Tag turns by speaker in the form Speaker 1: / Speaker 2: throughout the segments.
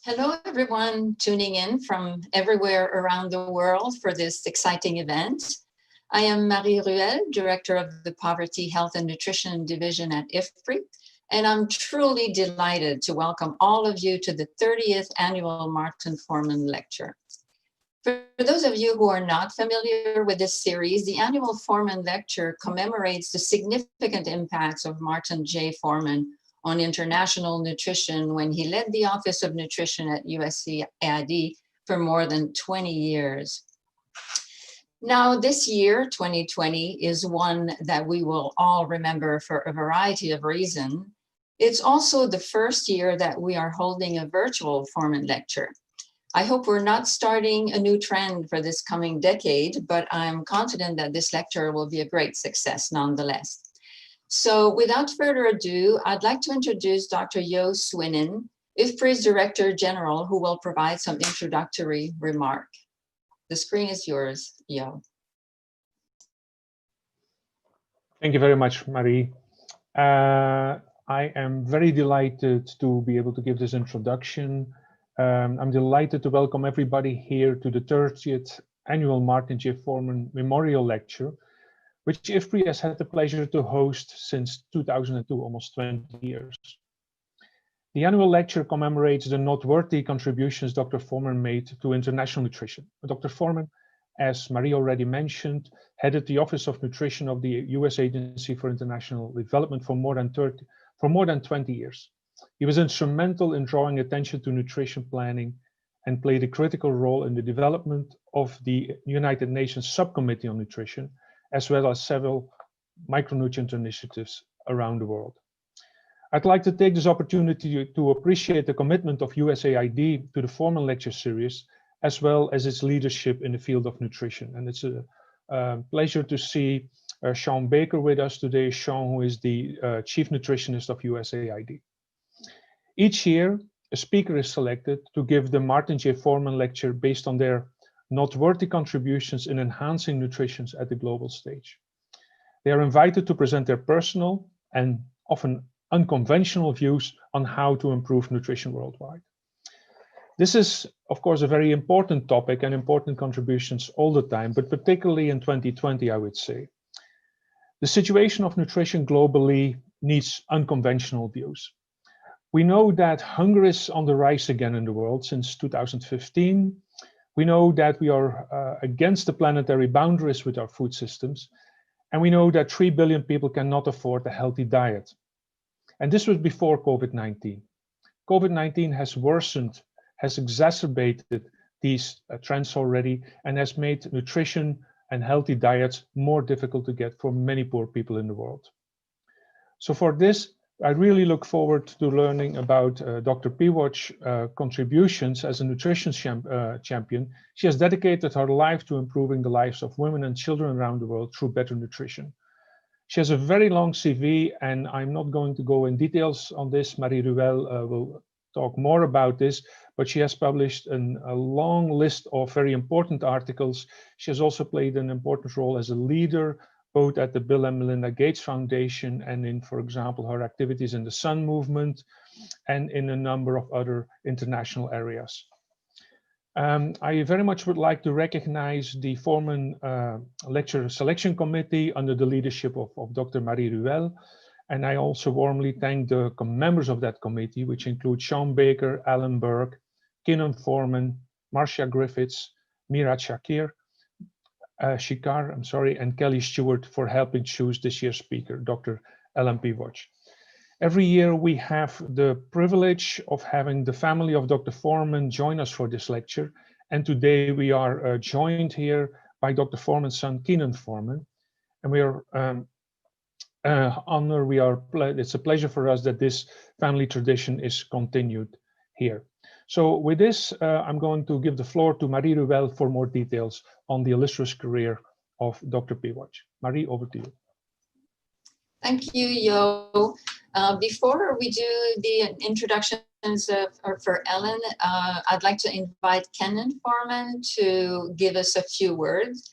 Speaker 1: Hello, everyone tuning in from everywhere around the world for this exciting event. I am Marie Ruel, Director of the Poverty, Health and Nutrition Division at IFPRI, and I'm truly delighted to welcome all of you to the 30th Annual Martin Forman Lecture. For those of you who are not familiar with this series, the annual Forman Lecture commemorates the significant impacts of Martin J. Forman on international nutrition when he led the Office of Nutrition at USAID for more than 20 years. Now, this year, 2020, is one that we will all remember for a variety of reasons. It's also the first year that we are holding a virtual Forman Lecture. I hope we're not starting a new trend for this coming decade, but I'm confident that this lecture will be a great success nonetheless. So without further ado, I'd like to introduce Dr. Jo Swinen, IFPRI's Director General, who will provide some introductory remark. The screen is yours, Jo.
Speaker 2: Thank you very much, Marie. I am very delighted to be able to give this introduction. I'm delighted to welcome everybody here to the 30th Annual Martin J. Forman Memorial Lecture, which IFPRI has had the pleasure to host since 2002, almost 20 years. The annual lecture commemorates the noteworthy contributions Dr. Forman made to international nutrition. Dr. Forman, as Marie already mentioned, headed the Office of Nutrition of the U.S. Agency for International Development for more than 20 years. He was instrumental in drawing attention to nutrition planning and played a critical role in the development of the United Nations Subcommittee on Nutrition, as well as several micronutrient initiatives around the world. I'd like to take this opportunity to appreciate the commitment of USAID to the Forman Lecture Series, as well as its leadership in the field of nutrition. And it's a pleasure to see Sean Baker with us today. Sean, who is the Chief Nutritionist of USAID. Each year, a speaker is selected to give the Martin J. Forman Lecture based on their noteworthy contributions in enhancing nutrition at the global stage. They are invited to present their personal and often unconventional views on how to improve nutrition worldwide. This is, of course, a very important topic and important contributions all the time, but particularly in 2020, I would say. The situation of nutrition globally needs unconventional views. We know that hunger is on the rise again in the world since 2015. We know that we are against the planetary boundaries with our food systems. And we know that 3 billion people cannot afford a healthy diet. And this was before COVID-19. COVID-19 has worsened, has exacerbated these trends already, and has made nutrition and healthy diets more difficult to get for many poor people in the world. So for this, I really look forward to learning about Dr. Piwoz's contributions as a nutrition champion. She has dedicated her life to improving the lives of women and children around the world through better nutrition. She has a very long CV, and I'm not going to go in details on this. Marie Ruel will talk more about this, but she has published a long list of very important articles. She has also played an important role as a leader both at the Bill and Melinda Gates Foundation and in, for example, her activities in the Sun Movement and in a number of other international areas. I very much would like to recognize the Forman Lecture Selection Committee under the leadership of Dr. Marie Ruel. And I also warmly thank the members of that committee, which include Sean Baker, Alan Burke, Keenan Forman, Marcia Griffiths, Mira Shikar, and Kelly Stewart for helping choose this year's speaker, Dr. Ellen Piwoz. Every year we have the privilege of having the family of Dr. Forman join us for this lecture. And today we are joined here by Dr. Forman's son, Keenan Forman. And we are it's a pleasure for us that this family tradition is continued here. So with this, I'm going to give the floor to Marie Ruel for more details on the illustrious career of Dr. Piwoz. Marie, over to you.
Speaker 1: Thank you, Jo. Before we do the introductions for Ellen, I'd like to invite Kenan Forman to give us a few words.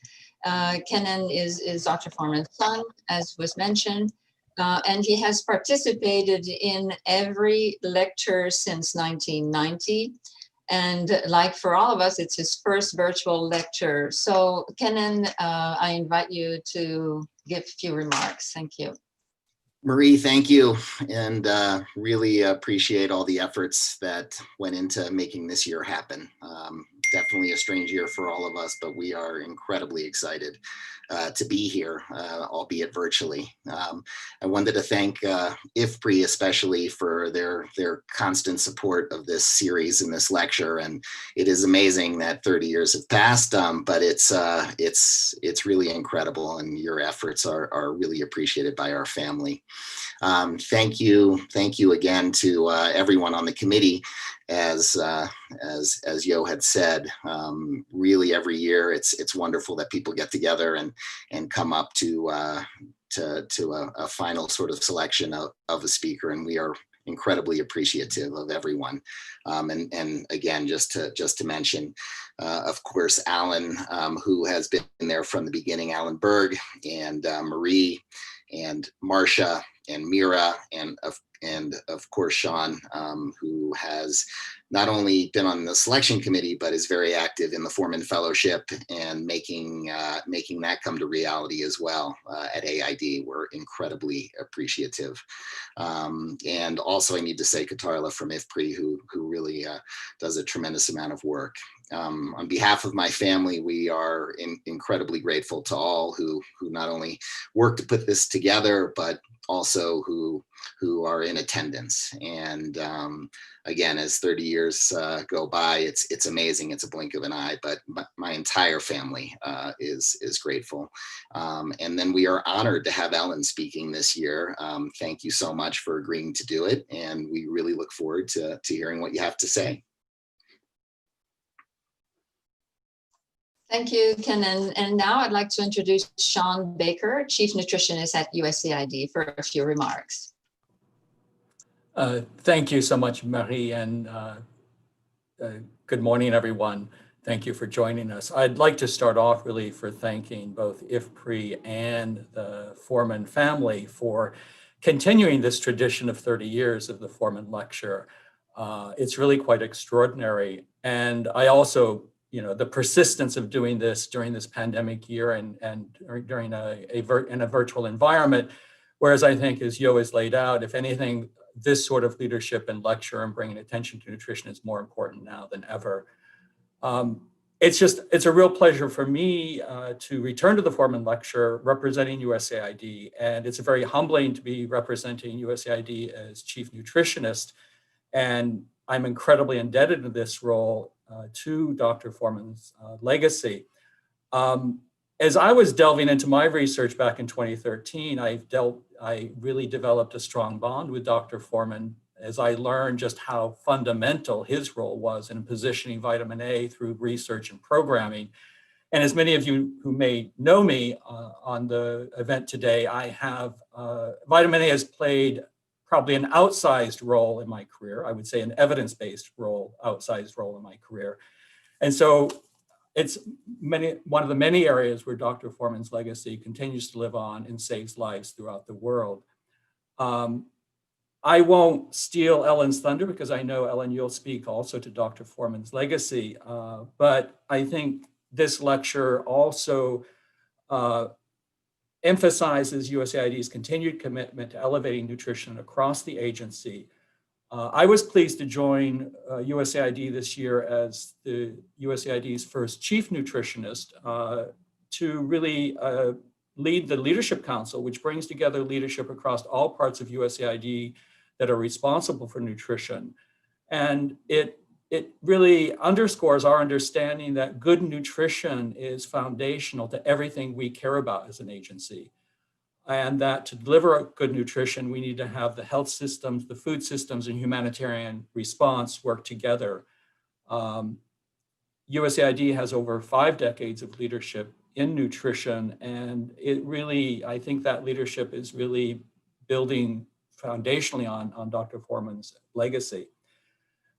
Speaker 1: Kenan is Dr. Forman's son, as was mentioned, and he has participated in every lecture since 1990. And like for all of us, it's his first virtual lecture. So Kenan, I invite you to give a few remarks. Thank you.
Speaker 3: Marie, thank you, and really appreciate all the efforts that went into making this year happen. Definitely a strange year for all of us, but we are incredibly excited to be here, albeit virtually. I wanted to thank IFPRI especially for their constant support of this series and this lecture. And it is amazing that 30 years have passed, but it's really incredible, and your efforts are really appreciated by our family. Thank you again to everyone on the committee. As Yo had said, really every year it's wonderful that people get together and come up to a final sort of selection of a speaker, and we are incredibly appreciative of everyone. And again, just to mention, of course, Alan, who has been there from the beginning, Alan Berg, and Marie, and Marcia, and Mira, and of course Sean, who has not only been on the selection committee, but is very active in the Forman Fellowship and making that come to reality as well at AID. We're incredibly appreciative. And also I need to say Katarla from IFPRI, who really does a tremendous amount of work. On behalf of my family, we are incredibly grateful to all who not only work to put this together, but also who are in attendance. And again, as 30 years go by, it's amazing. It's a blink of an eye, but my entire family is grateful. And then we are honored to have Ellen speaking this year. Thank you so much for agreeing to do it. And we really look forward to hearing what you have to say.
Speaker 1: Thank you, Kenan. And now I'd like to introduce Sean Baker, Chief Nutritionist at USAID, for a few remarks.
Speaker 4: Thank you so much, Marie, and good morning, everyone. Thank you for joining us. I'd like to start off really for thanking both IFPRI and the Forman family for continuing this tradition of 30 years of the Forman Lecture. It's really quite extraordinary. And I also, the persistence of doing this during this pandemic year and during in a virtual environment, whereas I think, as Yo has laid out, if anything, this sort of leadership and lecture and bringing attention to nutrition is more important now than ever. It's a real pleasure for me to return to the Forman Lecture representing USAID, and it's very humbling to be representing USAID as Chief Nutritionist, and I'm incredibly indebted in this role to Dr. Forman's legacy. As I was delving into my research back in 2013, I really developed a strong bond with Dr. Forman as I learned just how fundamental his role was in positioning vitamin A through research and programming. And as many of you who may know me on the event today, I have, vitamin A has played probably an outsized role in my career. I would say an evidence-based role, outsized role in my career. And so it's one of the many areas where Dr. Forman's legacy continues to live on and saves lives throughout the world. I won't steal Ellen's thunder because I know, Ellen, you'll speak also to Dr. Forman's legacy, but I think this lecture also emphasizes USAID's continued commitment to elevating nutrition across the agency. I was pleased to join USAID this year as the USAID's first chief nutritionist to really lead the Leadership Council, which brings together leadership across all parts of USAID that are responsible for nutrition. And it really underscores our understanding that good nutrition is foundational to everything we care about as an agency. And that to deliver good nutrition, we need to have the health systems, the food systems, and humanitarian response work together. USAID has over 5 decades of leadership in nutrition, and it really, I think that leadership is really building foundationally on Dr. Forman's legacy.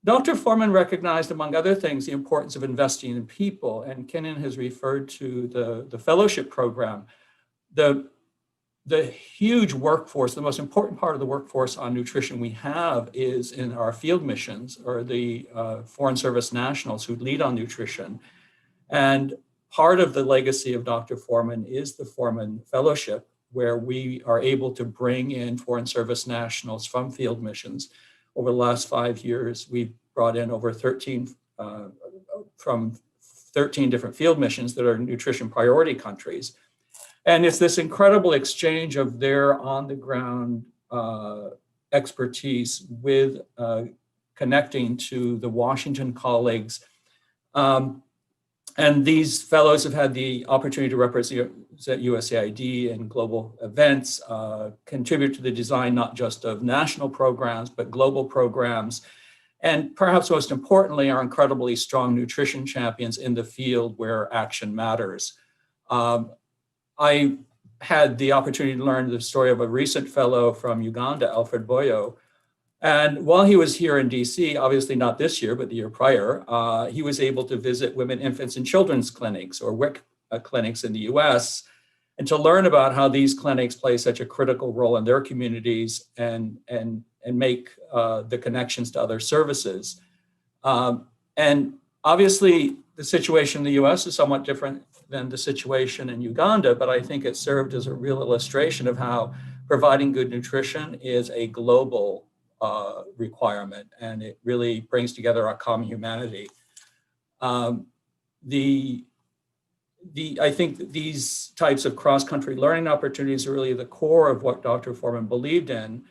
Speaker 4: Dr. Forman recognized, among other things, the importance of investing in people, and Kenan has referred to the fellowship program. The the huge workforce, the most important part of the workforce on nutrition we have is in our field missions, or the Foreign Service nationals who lead on nutrition. And part of the legacy of Dr. Forman is the Forman Fellowship, where we are able to bring in Foreign Service nationals from field missions. Over the last 5 years, we've brought in over 13 from 13 different field missions that are nutrition priority countries. And it's this incredible exchange of their on-the-ground expertise with connecting to the Washington colleagues. And these fellows have had the opportunity to represent USAID in global events, contribute to the design not just of national programs, but global programs. And perhaps most importantly, are incredibly strong nutrition champions in the field where action matters. I had the opportunity to learn the story of a recent fellow from Uganda, Alfred Boyo. And while he was here in DC, obviously not this year, but the year prior, he was able to visit women, infants, and children's clinics, or WIC clinics in the US, and to learn about how these clinics play such a critical role in their communities and make the connections to other services. And obviously, the situation in the US is somewhat different than the situation in Uganda, but I think it served as a real illustration of how providing good nutrition is a global requirement, and it really brings together our common humanity. I think that these types of cross-country learning opportunities are really the core of what Dr. Forman believed in.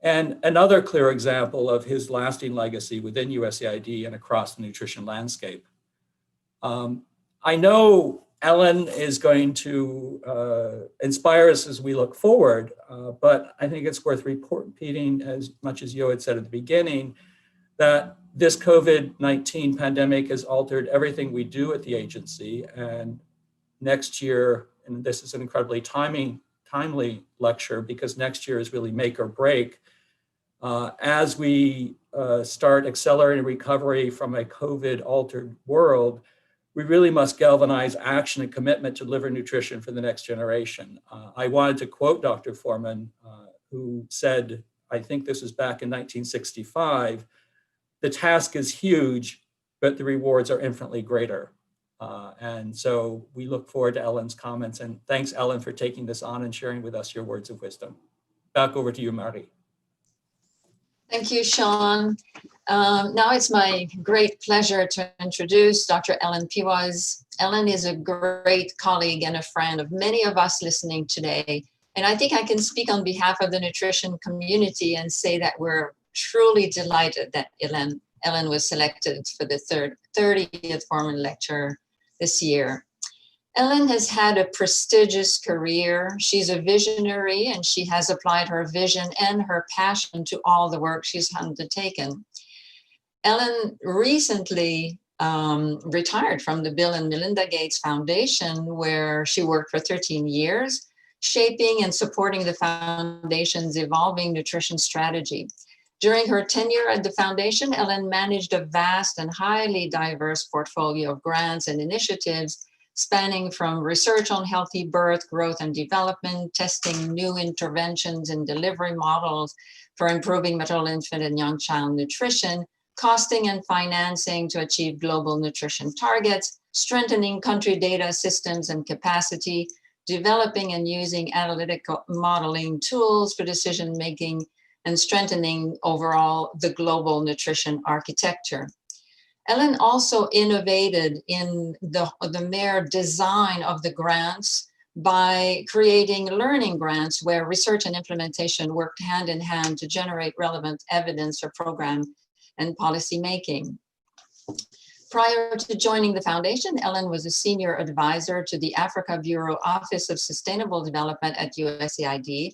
Speaker 4: And another clear example of his lasting legacy within USAID and across the nutrition landscape. I know Ellen is going to inspire us as we look forward, but I think it's worth repeating, as much as Yo had said at the beginning, that this COVID-19 pandemic has altered everything we do at the agency. And next year, and this is an incredibly timely lecture, because next year is really make or break, as we start accelerating recovery from a COVID-altered world. We really must galvanize action and commitment to deliver nutrition for the next generation. I wanted to quote Dr. Forman, who said, I think this is back in 1965, "The task is huge, but the rewards are infinitely greater." And so we look forward to Ellen's comments, and thanks, Ellen, for taking this on and sharing with us your words of wisdom. Back over to you, Mary.
Speaker 1: Thank you, Sean. Now it's my great pleasure to introduce Dr. Ellen Piwoz. Ellen is a great colleague and a friend of many of us listening today. And I think I can speak on behalf of the nutrition community and say that we're truly delighted that Ellen was selected for the 30th Forman Lecture this year. Ellen has had a prestigious career. She's a visionary, and she has applied her vision and her passion to all the work she's undertaken. Ellen recently retired from the Bill and Melinda Gates Foundation, where she worked for 13 years, shaping and supporting the foundation's evolving nutrition strategy. During her tenure at the foundation, Ellen managed a vast and highly diverse portfolio of grants and initiatives spanning from research on healthy birth, growth, and development, testing new interventions and delivery models for improving maternal, infant, and young child nutrition, costing and financing to achieve global nutrition targets, strengthening country data systems and capacity, developing and using analytical modeling tools for decision-making, and strengthening overall the global nutrition architecture. Ellen also innovated in the mere design of the grants by creating learning grants where research and implementation worked hand in hand to generate relevant evidence for program and policy making. Prior to joining the foundation, Ellen was a senior advisor to the Africa Bureau Office of Sustainable Development at USAID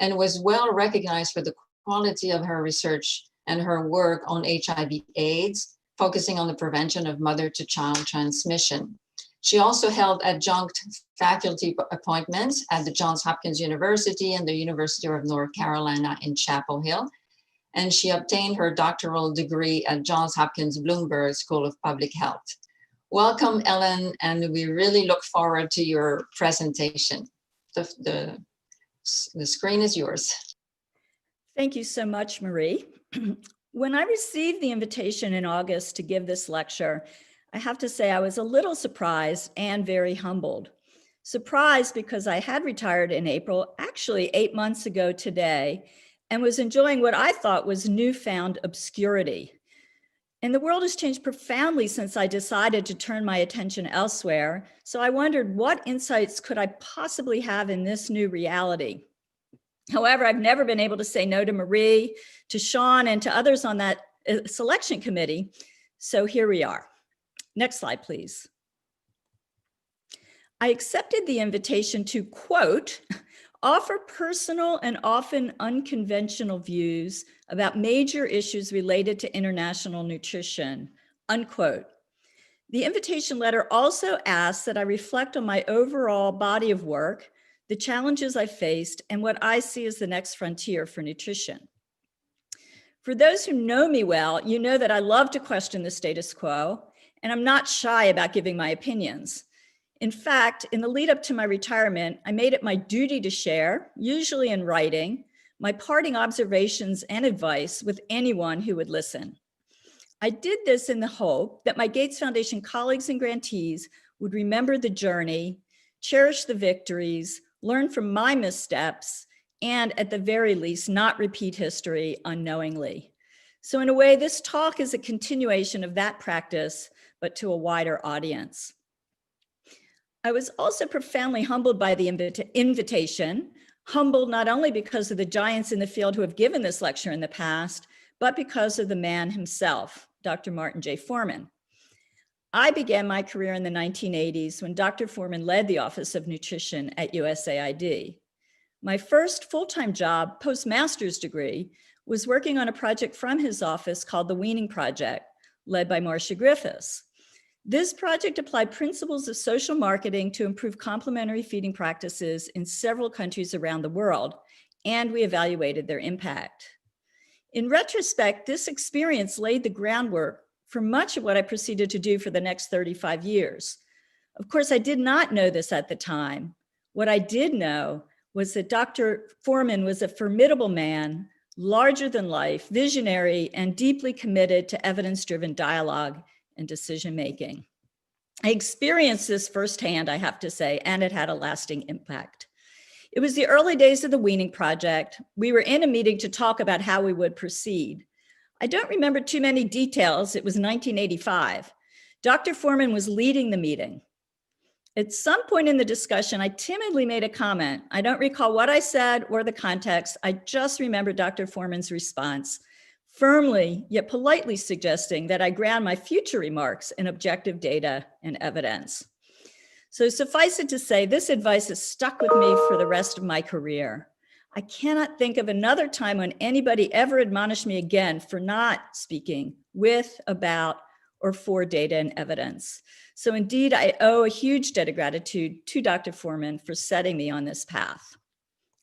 Speaker 1: and was well recognized for the quality of her research and her work on HIV/AIDS, focusing on the prevention of mother-to-child transmission. She also held adjunct faculty appointments at the Johns Hopkins University and the University of North Carolina in Chapel Hill, and she obtained her doctoral degree at Johns Hopkins Bloomberg School of Public Health. Welcome, Ellen, and we really look forward to your presentation. The The screen is yours.
Speaker 5: Thank you so much, Marie. When I received the invitation in August to give this lecture, I have to say I was a little surprised and very humbled. Surprised because I had retired in April, actually 8 months ago today, and was enjoying what I thought was newfound obscurity. And the world has changed profoundly since I decided to turn my attention elsewhere. So I wondered, what insights could I possibly have in this new reality? However, I've never been able to say no to Marie, to Sean, and to others on that selection committee. So here we are. Next slide, please. I accepted the invitation to, quote, offer personal and often unconventional views about major issues related to international nutrition, unquote. The invitation letter also asks that I reflect on my overall body of work, the challenges I faced, and what I see as the next frontier for nutrition. For those who know me well, you know that I love to question the status quo, and I'm not shy about giving my opinions. In fact, in the lead up to my retirement, I made it my duty to share, usually in writing, my parting observations and advice with anyone who would listen. I did this in the hope that my Gates Foundation colleagues and grantees would remember the journey, cherish the victories, learn from my missteps, and at the very least, not repeat history unknowingly. So in a way, this talk is a continuation of that practice, but to a wider audience. I was also profoundly humbled by the invitation, humbled not only because of the giants in the field who have given this lecture in the past, but because of the man himself, Dr. Martin J. Forman. I began my career in the 1980s when Dr. Forman led the Office of Nutrition at USAID. My first full-time job, post-master's degree, was working on a project from his office called the Weaning Project, led by Marcia Griffiths. This project applied principles of social marketing to improve complementary feeding practices in several countries around the world, and we evaluated their impact. In retrospect, this experience laid the groundwork for much of what I proceeded to do for the next 35 years. Of course, I did not know this at the time. What I did know was that Dr. Forman was a formidable man, larger than life, visionary, and deeply committed to evidence-driven dialogue and decision-making. I experienced this firsthand, I have to say, and it had a lasting impact. It was the early days of the Weaning Project. We were in a meeting to talk about how we would proceed. I don't remember too many details. It was 1985. Dr. Forman was leading the meeting. At some point in the discussion, I timidly made a comment. I don't recall what I said or the context. I just remember Dr. Forman's response, firmly yet politely suggesting that I ground my future remarks in objective data and evidence. So suffice it to say, this advice has stuck with me for the rest of my career. I cannot think of another time when anybody ever admonished me again for not speaking with, about, or for data and evidence. So indeed, I owe a huge debt of gratitude to Dr. Forman for setting me on this path.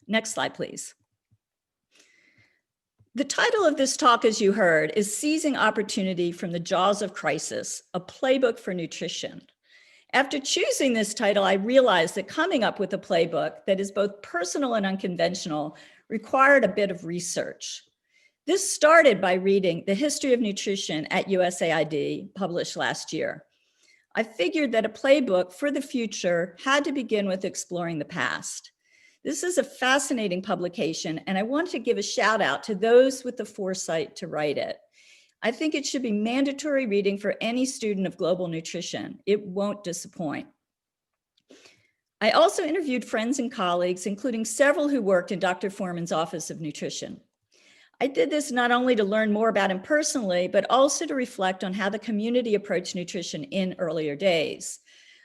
Speaker 5: Next slide, please. The title of this talk, as you heard, is Seizing Opportunity from the Jaws of Crisis, a Playbook for Nutrition. After choosing this title, I realized that coming up with a playbook that is both personal and unconventional required a bit of research. This started by reading The History of Nutrition at USAID, published last year. I figured that a playbook for the future had to begin with exploring the past. This is a fascinating publication, and I want to give a shout out to those with the foresight to write it. I think it should be mandatory reading for any student of global nutrition. It won't disappoint. I also interviewed friends and colleagues, including several who worked in Dr. Forman's Office of Nutrition. I did this not only to learn more about him personally, but also to reflect on how the community approached nutrition in earlier days.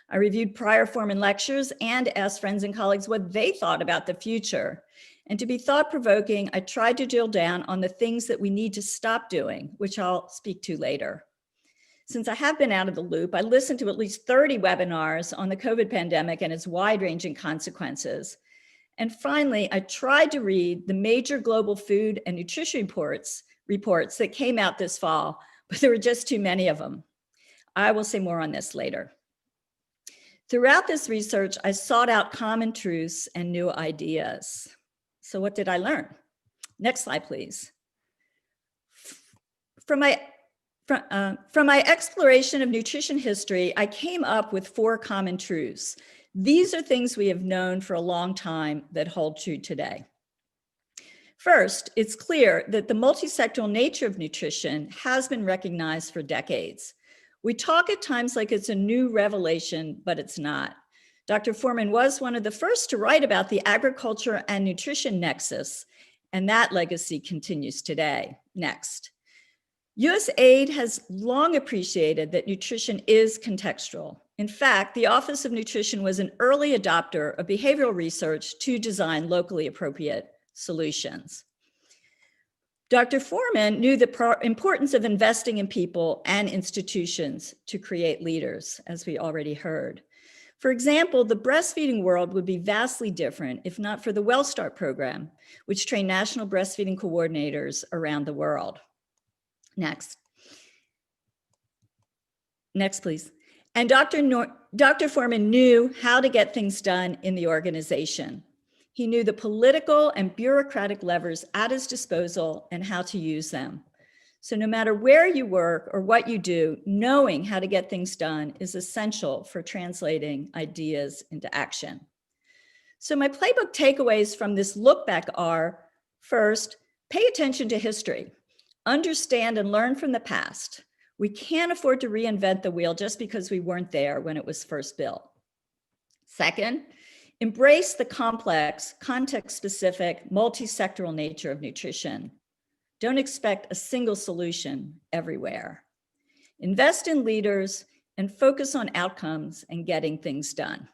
Speaker 5: I reviewed prior Forman lectures and asked friends and colleagues what they thought about the future. And to be thought-provoking, I tried to drill down on the things that we need to stop doing, which I'll speak to later. Since I have been out of the loop, I listened to at least 30 webinars on the COVID pandemic and its wide-ranging consequences. And finally, I tried to read the major global food and nutrition reports that came out this fall, but there were just too many of them. I will say more on this later. Throughout this research, I sought out common truths and new ideas. So what did I learn? Next slide, please. From my exploration of nutrition history, I came up with 4 common truths. These are things we have known for a long time that hold true today. First, it's clear that the multisectoral nature of nutrition has been recognized for decades. We talk at times like it's a new revelation, but it's not. Dr. Forman was one of the first to write about the agriculture and nutrition nexus, and that legacy continues today. Next. U.S. aid has long appreciated that nutrition is contextual. In fact, the Office of Nutrition was an early adopter of behavioral research to design locally appropriate solutions. Dr. Forman knew the importance of investing in people and institutions to create leaders, as we already heard. For example, the breastfeeding world would be vastly different if not for the WellStart program, which trained national breastfeeding coordinators around the world. Next. Next, please. And Dr. Forman knew how to get things done in the organization. He knew the political and bureaucratic levers at his disposal and how to use them. So no matter where you work or what you do, knowing how to get things done is essential for translating ideas into action. So my playbook takeaways from this look back are, first, pay attention to history. Understand and learn from the past. We can't afford to reinvent the wheel just because we weren't there when it was first built. Second, embrace the complex, context-specific, multi-sectoral nature of nutrition. Don't expect a single solution everywhere. Invest in leaders and focus on outcomes and getting things done.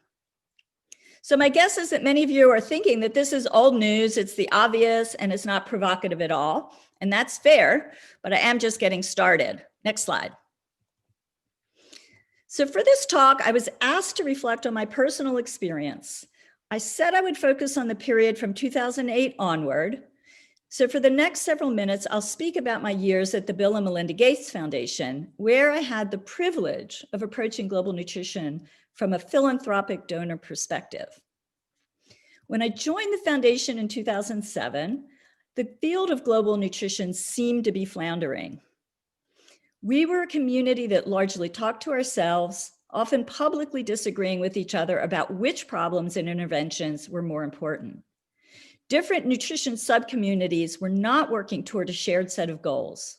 Speaker 5: So my guess is that many of you are thinking that this is old news, it's the obvious, and it's not provocative at all. And that's fair, but I am just getting started. Next slide. So for this talk, I was asked to reflect on my personal experience. I said I would focus on the period from 2008 onward. So for the next several minutes, I'll speak about my years at the Bill and Melinda Gates Foundation, where I had the privilege of approaching global nutrition from a philanthropic donor perspective. When I joined the foundation in 2007, the field of global nutrition seemed to be floundering. We were a community that largely talked to ourselves, often publicly disagreeing with each other about which problems and interventions were more important. Different nutrition subcommunities were not working toward a shared set of goals.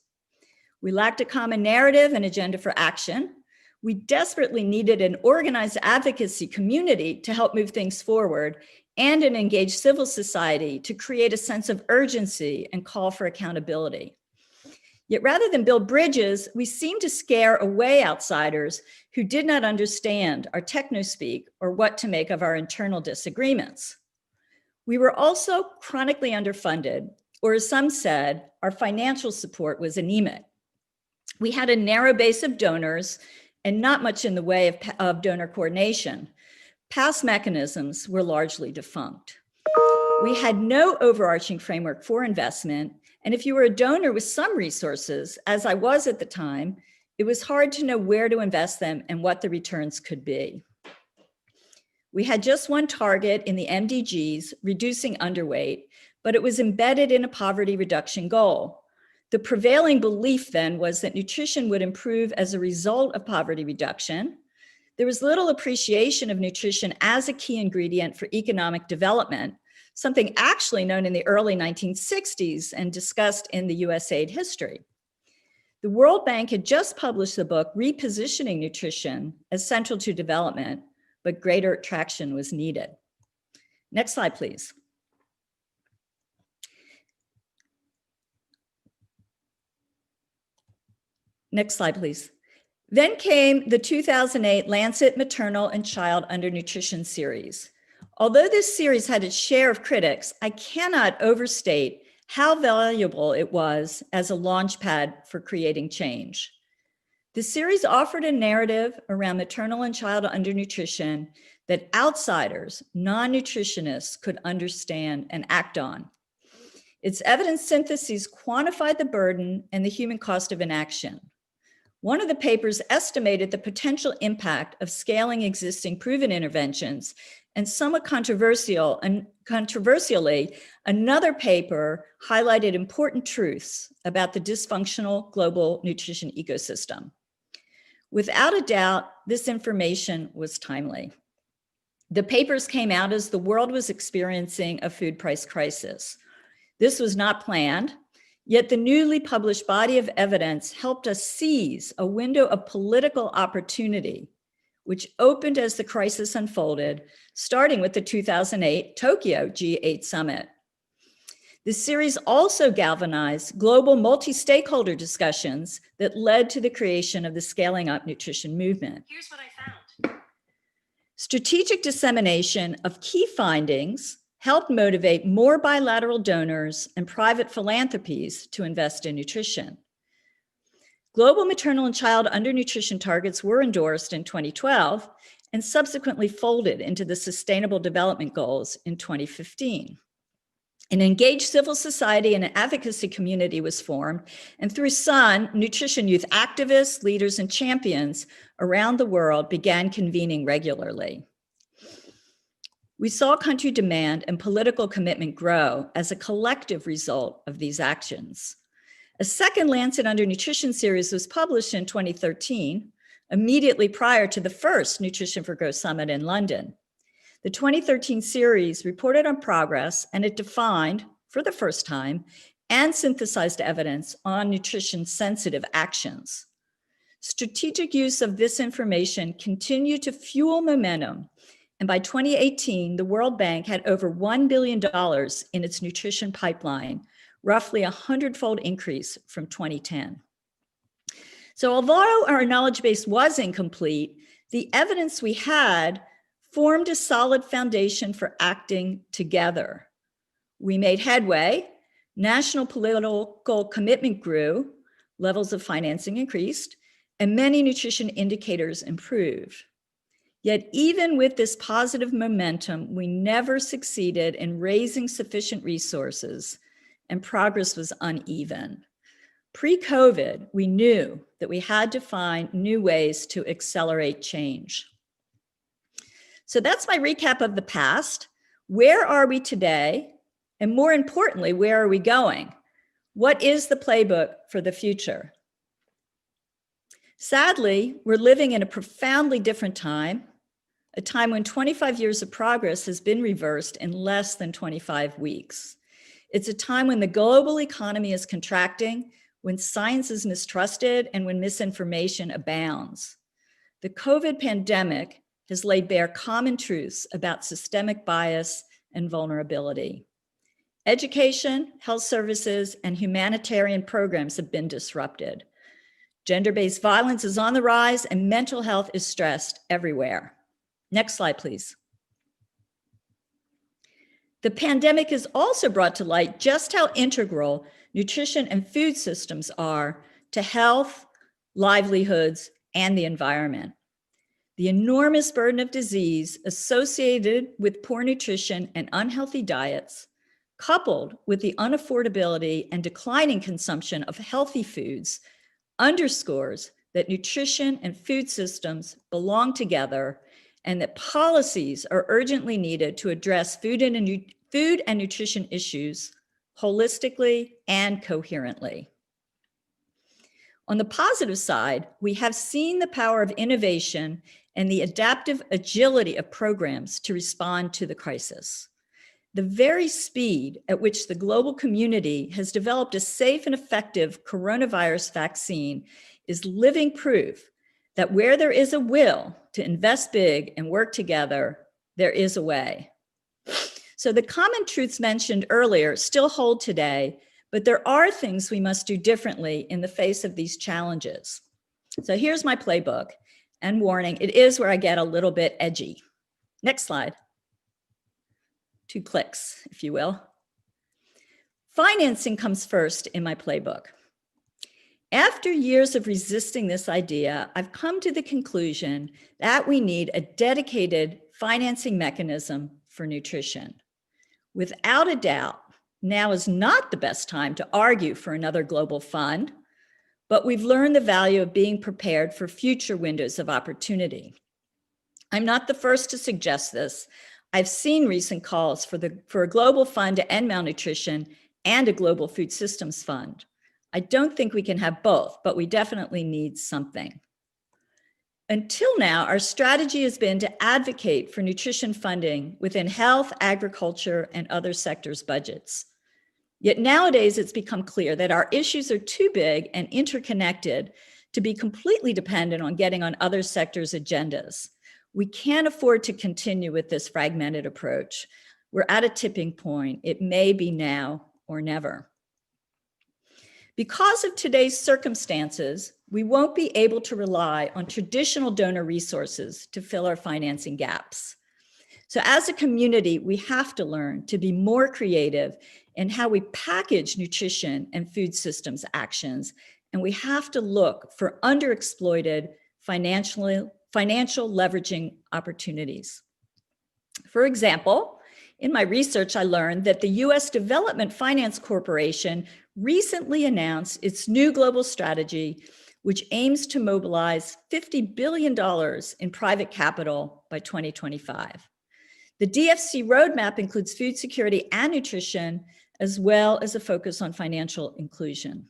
Speaker 5: We lacked a common narrative and agenda for action. We desperately needed an organized advocacy community to help move things forward and an engaged civil society to create a sense of urgency and call for accountability. Yet rather than build bridges, we seemed to scare away outsiders who did not understand our technospeak or what to make of our internal disagreements. We were also chronically underfunded, or as some said, our financial support was anemic. We had a narrow base of donors and not much in the way of donor coordination. Past mechanisms were largely defunct. We had no overarching framework for investment, and if you were a donor with some resources, as I was at the time, it was hard to know where to invest them and what the returns could be. We had just one target in the MDGs, reducing underweight, but it was embedded in a poverty reduction goal. The prevailing belief then was that nutrition would improve as a result of poverty reduction. There was little appreciation of nutrition as a key ingredient for economic development, something actually known in the early 1960s and discussed in the USAID history. The World Bank had just published the book, Repositioning Nutrition as Central to Development, but greater traction was needed. Next slide, please. Next slide, please. Then came the 2008 Lancet Maternal and Child Undernutrition series. Although this series had its share of critics, I cannot overstate how valuable it was as a launchpad for creating change. The series offered a narrative around maternal and child undernutrition that outsiders, non-nutritionists, could understand and act on. Its evidence syntheses quantified the burden and the human cost of inaction. One of the papers estimated the potential impact of scaling existing proven interventions and somewhat controversially, another paper highlighted important truths about the dysfunctional global nutrition ecosystem. Without a doubt, this information was timely. The papers came out as the world was experiencing a food price crisis. This was not planned, yet the newly published body of evidence helped us seize a window of political opportunity, which opened as the crisis unfolded, starting with the 2008 Tokyo G8 summit. This series also galvanized global multi-stakeholder discussions that led to the creation of the Scaling Up Nutrition movement.
Speaker 6: Here's what I found.
Speaker 5: Strategic dissemination of key findings helped motivate more bilateral donors and private philanthropies to invest in nutrition. Global maternal and child undernutrition targets were endorsed in 2012 and subsequently folded into the Sustainable Development Goals in 2015. An engaged civil society and an advocacy community was formed, and through SUN, nutrition youth activists, leaders, and champions around the world began convening regularly. We saw country demand and political commitment grow as a collective result of these actions. A second Lancet Undernutrition series was published in 2013, immediately prior to the first Nutrition for Growth Summit in London. The 2013 series reported on progress, and it defined, for the first time, and synthesized evidence on nutrition-sensitive actions. Strategic use of this information continued to fuel momentum, and by 2018, the World Bank had over $1 billion in its nutrition pipeline, roughly a 100-fold increase from 2010. So although our knowledge base was incomplete, the evidence we had formed a solid foundation for acting together. We made headway, national political commitment grew, levels of financing increased, and many nutrition indicators improved. Yet even with this positive momentum, we never succeeded in raising sufficient resources, and progress was uneven. Pre-COVID, we knew that we had to find new ways to accelerate change. So that's my recap of the past. Where are we today? And more importantly, where are we going? What is the playbook for the future? Sadly, we're living in a profoundly different time, a time when 25 years of progress has been reversed in less than 25 weeks. It's a time when the global economy is contracting, when science is mistrusted, and when misinformation abounds. The COVID pandemic has laid bare common truths about systemic bias and vulnerability. Education, health services, and humanitarian programs have been disrupted. Gender-based violence is on the rise, and mental health is stressed everywhere. Next slide, please. The pandemic has also brought to light just how integral nutrition and food systems are to health, livelihoods, and the environment. The enormous burden of disease associated with poor nutrition and unhealthy diets, coupled with the unaffordability and declining consumption of healthy foods, underscores that nutrition and food systems belong together and that policies are urgently needed to address food and nutrition issues holistically and coherently. On the positive side, we have seen the power of innovation and the adaptive agility of programs to respond to the crisis. The very speed at which the global community has developed a safe and effective coronavirus vaccine is living proof that where there is a will to invest big and work together, there is a way. So the common truths mentioned earlier still hold today, but there are things we must do differently in the face of these challenges. So here's my playbook, and warning, it is where I get a little bit edgy. Next slide. 2 clicks, if you will. Financing comes first in my playbook. After years of resisting this idea, I've come to the conclusion that we need a dedicated financing mechanism for nutrition. Without a doubt, now is not the best time to argue for another global fund, but we've learned the value of being prepared for future windows of opportunity. I'm not the first to suggest this. I've seen recent calls for a global fund to end malnutrition and a global food systems fund. I don't think we can have both, but we definitely need something. Until now, our strategy has been to advocate for nutrition funding within health, agriculture, and other sectors' budgets. Yet nowadays, it's become clear that our issues are too big and interconnected to be completely dependent on getting on other sectors' agendas. We can't afford to continue with this fragmented approach. We're at a tipping point. It may be now or never. Because of today's circumstances, we won't be able to rely on traditional donor resources to fill our financing gaps. So as a community, we have to learn to be more creative in how we package nutrition and food systems actions, and we have to look for underexploited financial leveraging opportunities. For example, in my research, I learned that the US Development Finance Corporation recently announced its new global strategy, which aims to mobilize $50 billion in private capital by 2025. The DFC roadmap includes food security and nutrition, as well as a focus on financial inclusion.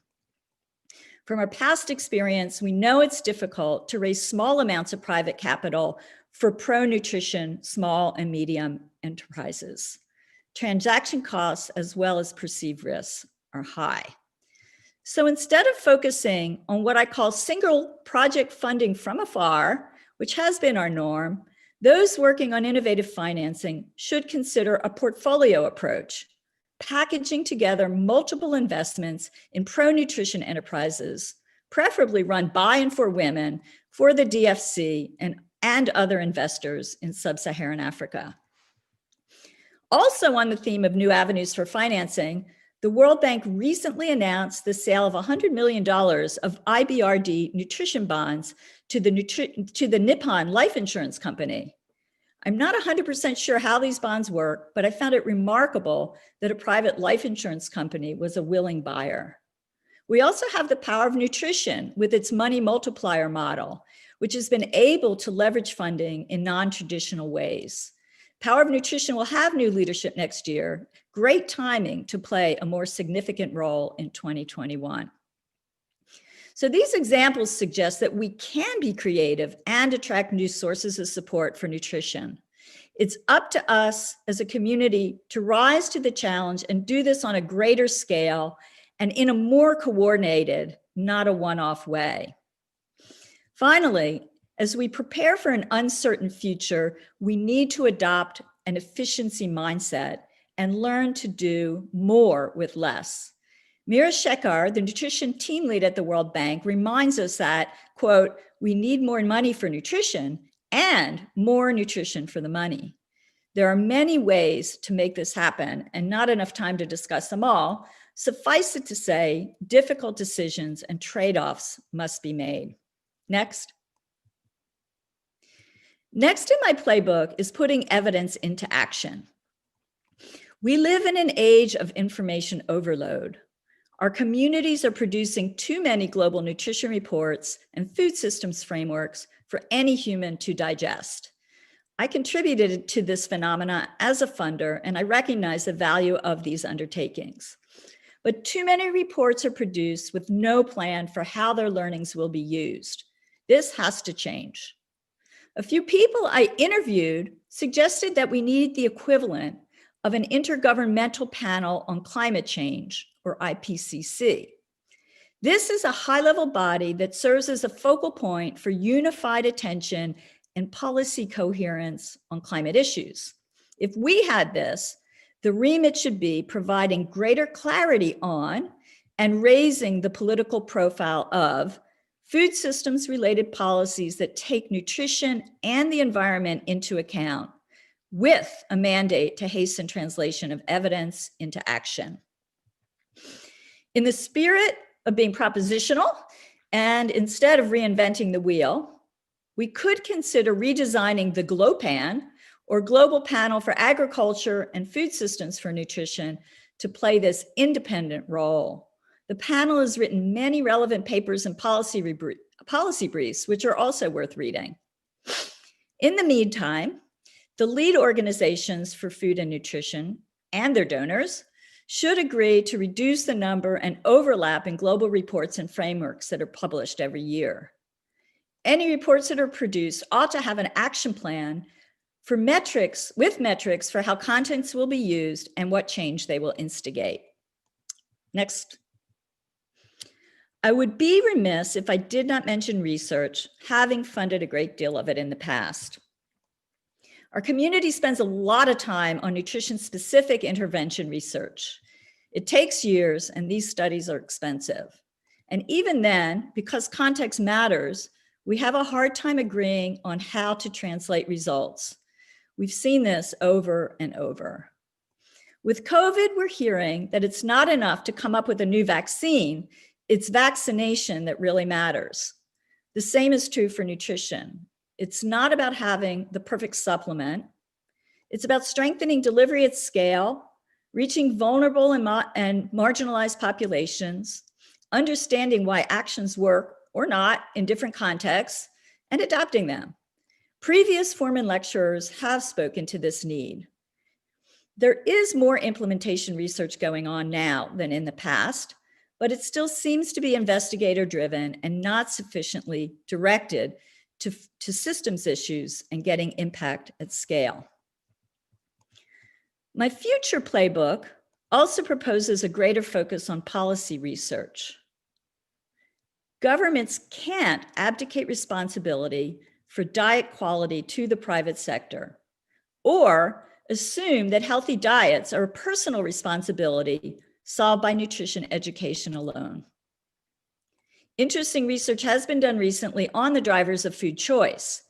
Speaker 5: From our past experience, we know it's difficult to raise small amounts of private capital for pro-nutrition small and medium enterprises. Transaction costs, as well as perceived risks, are high. So instead of focusing on what I call single project funding from afar, which has been our norm, those working on innovative financing should consider a portfolio approach, packaging together multiple investments in pro-nutrition enterprises, preferably run by and for women, for the DFC and other investors in sub-Saharan Africa. Also on the theme of new avenues for financing, the World Bank recently announced the sale of $100 million of IBRD nutrition bonds to the Nippon Life Insurance Company. I'm not 100% sure how these bonds work, but I found it remarkable that a private life insurance company was a willing buyer. We also have the Power of Nutrition with its money multiplier model, which has been able to leverage funding in non-traditional ways. Power of Nutrition will have new leadership next year. Great timing to play a more significant role in 2021. So these examples suggest that we can be creative and attract new sources of support for nutrition. It's up to us as a community to rise to the challenge and do this on a greater scale and in a more coordinated, not a one-off way. Finally, as we prepare for an uncertain future, we need to adopt an efficiency mindset and learn to do more with less. Mira Shekhar, the nutrition team lead at the World Bank, reminds us that, quote, we need more money for nutrition and more nutrition for the money. There are many ways to make this happen and not enough time to discuss them all. Suffice it to say, difficult decisions and trade-offs must be made. Next. Next in my playbook is putting evidence into action. We live in an age of information overload. Our communities are producing too many global nutrition reports and food systems frameworks for any human to digest. I contributed to this phenomena as a funder, and I recognize the value of these undertakings. But too many reports are produced with no plan for how their learnings will be used. This has to change. A few people I interviewed suggested that we need the equivalent of an intergovernmental panel on climate change, or IPCC. This is a high-level body that serves as a focal point for unified attention and policy coherence on climate issues. If we had this, the remit should be providing greater clarity on and raising the political profile of food systems related policies that take nutrition and the environment into account, with a mandate to hasten translation of evidence into action. In the spirit of being propositional, and instead of reinventing the wheel, we could consider redesigning the GLOPAN, or Global Panel for Agriculture and Food Systems for Nutrition, to play this independent role. The panel has written many relevant papers and policy briefs, which are also worth reading. In the meantime, The lead organizations for food and nutrition and their donors should agree to reduce the number and overlap in global reports and frameworks that are published every year. Any reports that are produced ought to have an action plan for metrics for how contents will be used and what change they will instigate. Next. I would be remiss if I did not mention research, having funded a great deal of it in the past. Our community spends a lot of time on nutrition-specific intervention research. It takes years, and these studies are expensive. And even then, because context matters, we have a hard time agreeing on how to translate results. We've seen this over and over. With COVID, we're hearing that it's not enough to come up with a new vaccine. It's vaccination that really matters. The same is true for nutrition. It's not about having the perfect supplement. It's about strengthening delivery at scale, reaching vulnerable and marginalized populations, understanding why actions work or not in different contexts, and adopting them. Previous Forman lecturers have spoken to this need. There is more implementation research going on now than in the past, but it still seems to be investigator-driven and not sufficiently directed to systems issues and getting impact at scale. My future playbook also proposes a greater focus on policy research. Governments can't abdicate responsibility for diet quality to the private sector, or assume that healthy diets are a personal responsibility solved by nutrition education alone. Interesting research has been done recently on the drivers of food choice.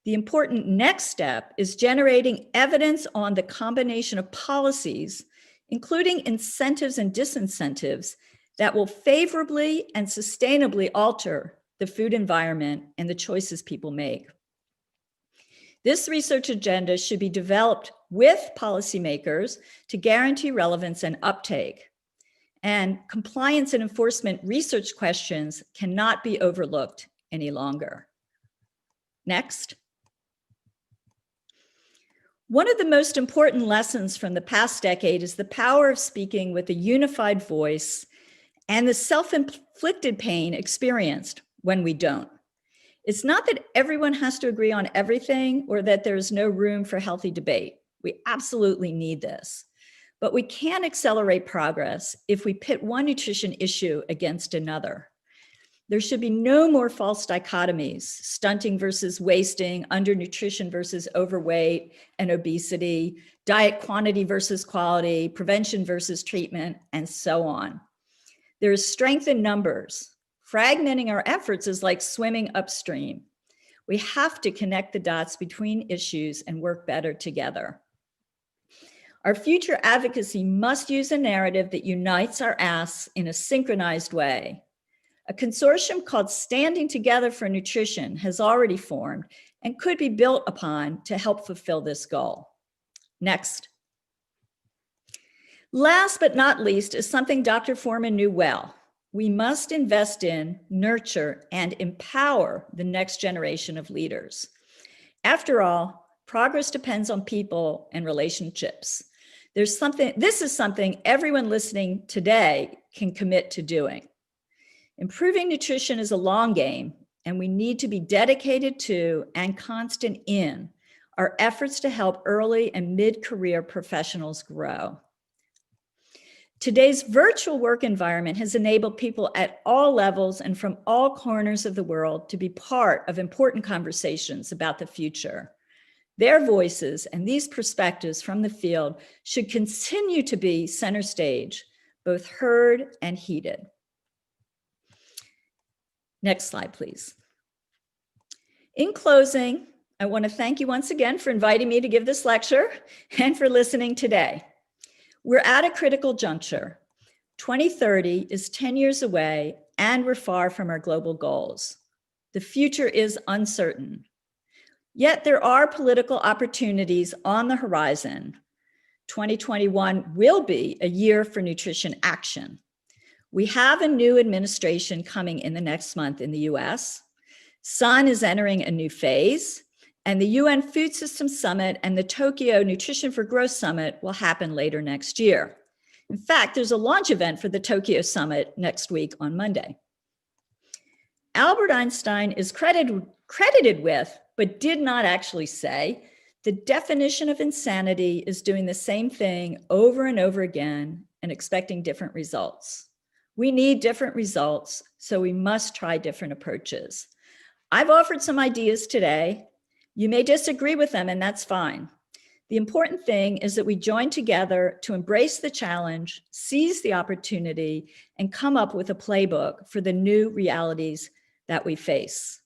Speaker 5: The important next step is generating evidence on the combination of policies, including incentives and disincentives, that will favorably and sustainably alter the food environment and the choices people make. This research agenda should be developed with policymakers to guarantee relevance and uptake. And compliance and enforcement research questions cannot be overlooked any longer. Next. One of the most important lessons from the past decade is the power of speaking with a unified voice and the self-inflicted pain experienced when we don't. It's not that everyone has to agree on everything or that there's no room for healthy debate. We absolutely need this. But we can accelerate progress if we pit one nutrition issue against another. There should be no more false dichotomies, stunting versus wasting, undernutrition versus overweight and obesity, diet quantity versus quality, prevention versus treatment, and so on. There is strength in numbers. Fragmenting our efforts is like swimming upstream. We have to connect the dots between issues and work better together. Our future advocacy must use a narrative that unites our asks in a synchronized way. A consortium called Standing Together for Nutrition has already formed and could be built upon to help fulfill this goal. Next. Last but not least is something Dr. Forman knew well. We must invest in, nurture, and empower the next generation of leaders. After all, progress depends on people and relationships. This is something everyone listening today can commit to doing. Improving nutrition is a long game, and we need to be dedicated to and constant in our efforts to help early and mid-career professionals grow. Today's virtual work environment has enabled people at all levels and from all corners of the world to be part of important conversations about the future. Their voices and these perspectives from the field should continue to be center stage, both heard and heeded. Next slide, please. In closing, I want to thank you once again for inviting me to give this lecture and for listening today. We're at a critical juncture. 2030 is 10 years away, and we're far from our global goals. The future is uncertain. Yet there are political opportunities on the horizon. 2021 will be a year for nutrition action. We have a new administration coming in the next month in the US. Sun is entering a new phase, And the UN Food System Summit and the Tokyo Nutrition for Growth Summit will happen later next year. In fact, there's a launch event for the Tokyo Summit next week on Monday. Albert Einstein is credited with, but did not actually say, the definition of insanity is doing the same thing over and over again and expecting different results. We need different results, so we must try different approaches. I've offered some ideas today. You may disagree with them, and that's fine. The important thing is that we join together to embrace the challenge, seize the opportunity, and come up with a playbook for the new realities that we face.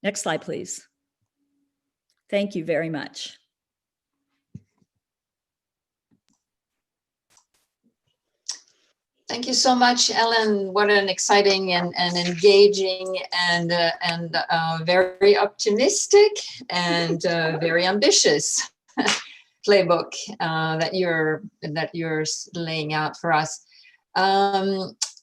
Speaker 5: Next slide, please. Thank you very much.
Speaker 1: Thank you so much, Ellen. What an exciting and engaging and very optimistic and very ambitious playbook that you're laying out for us.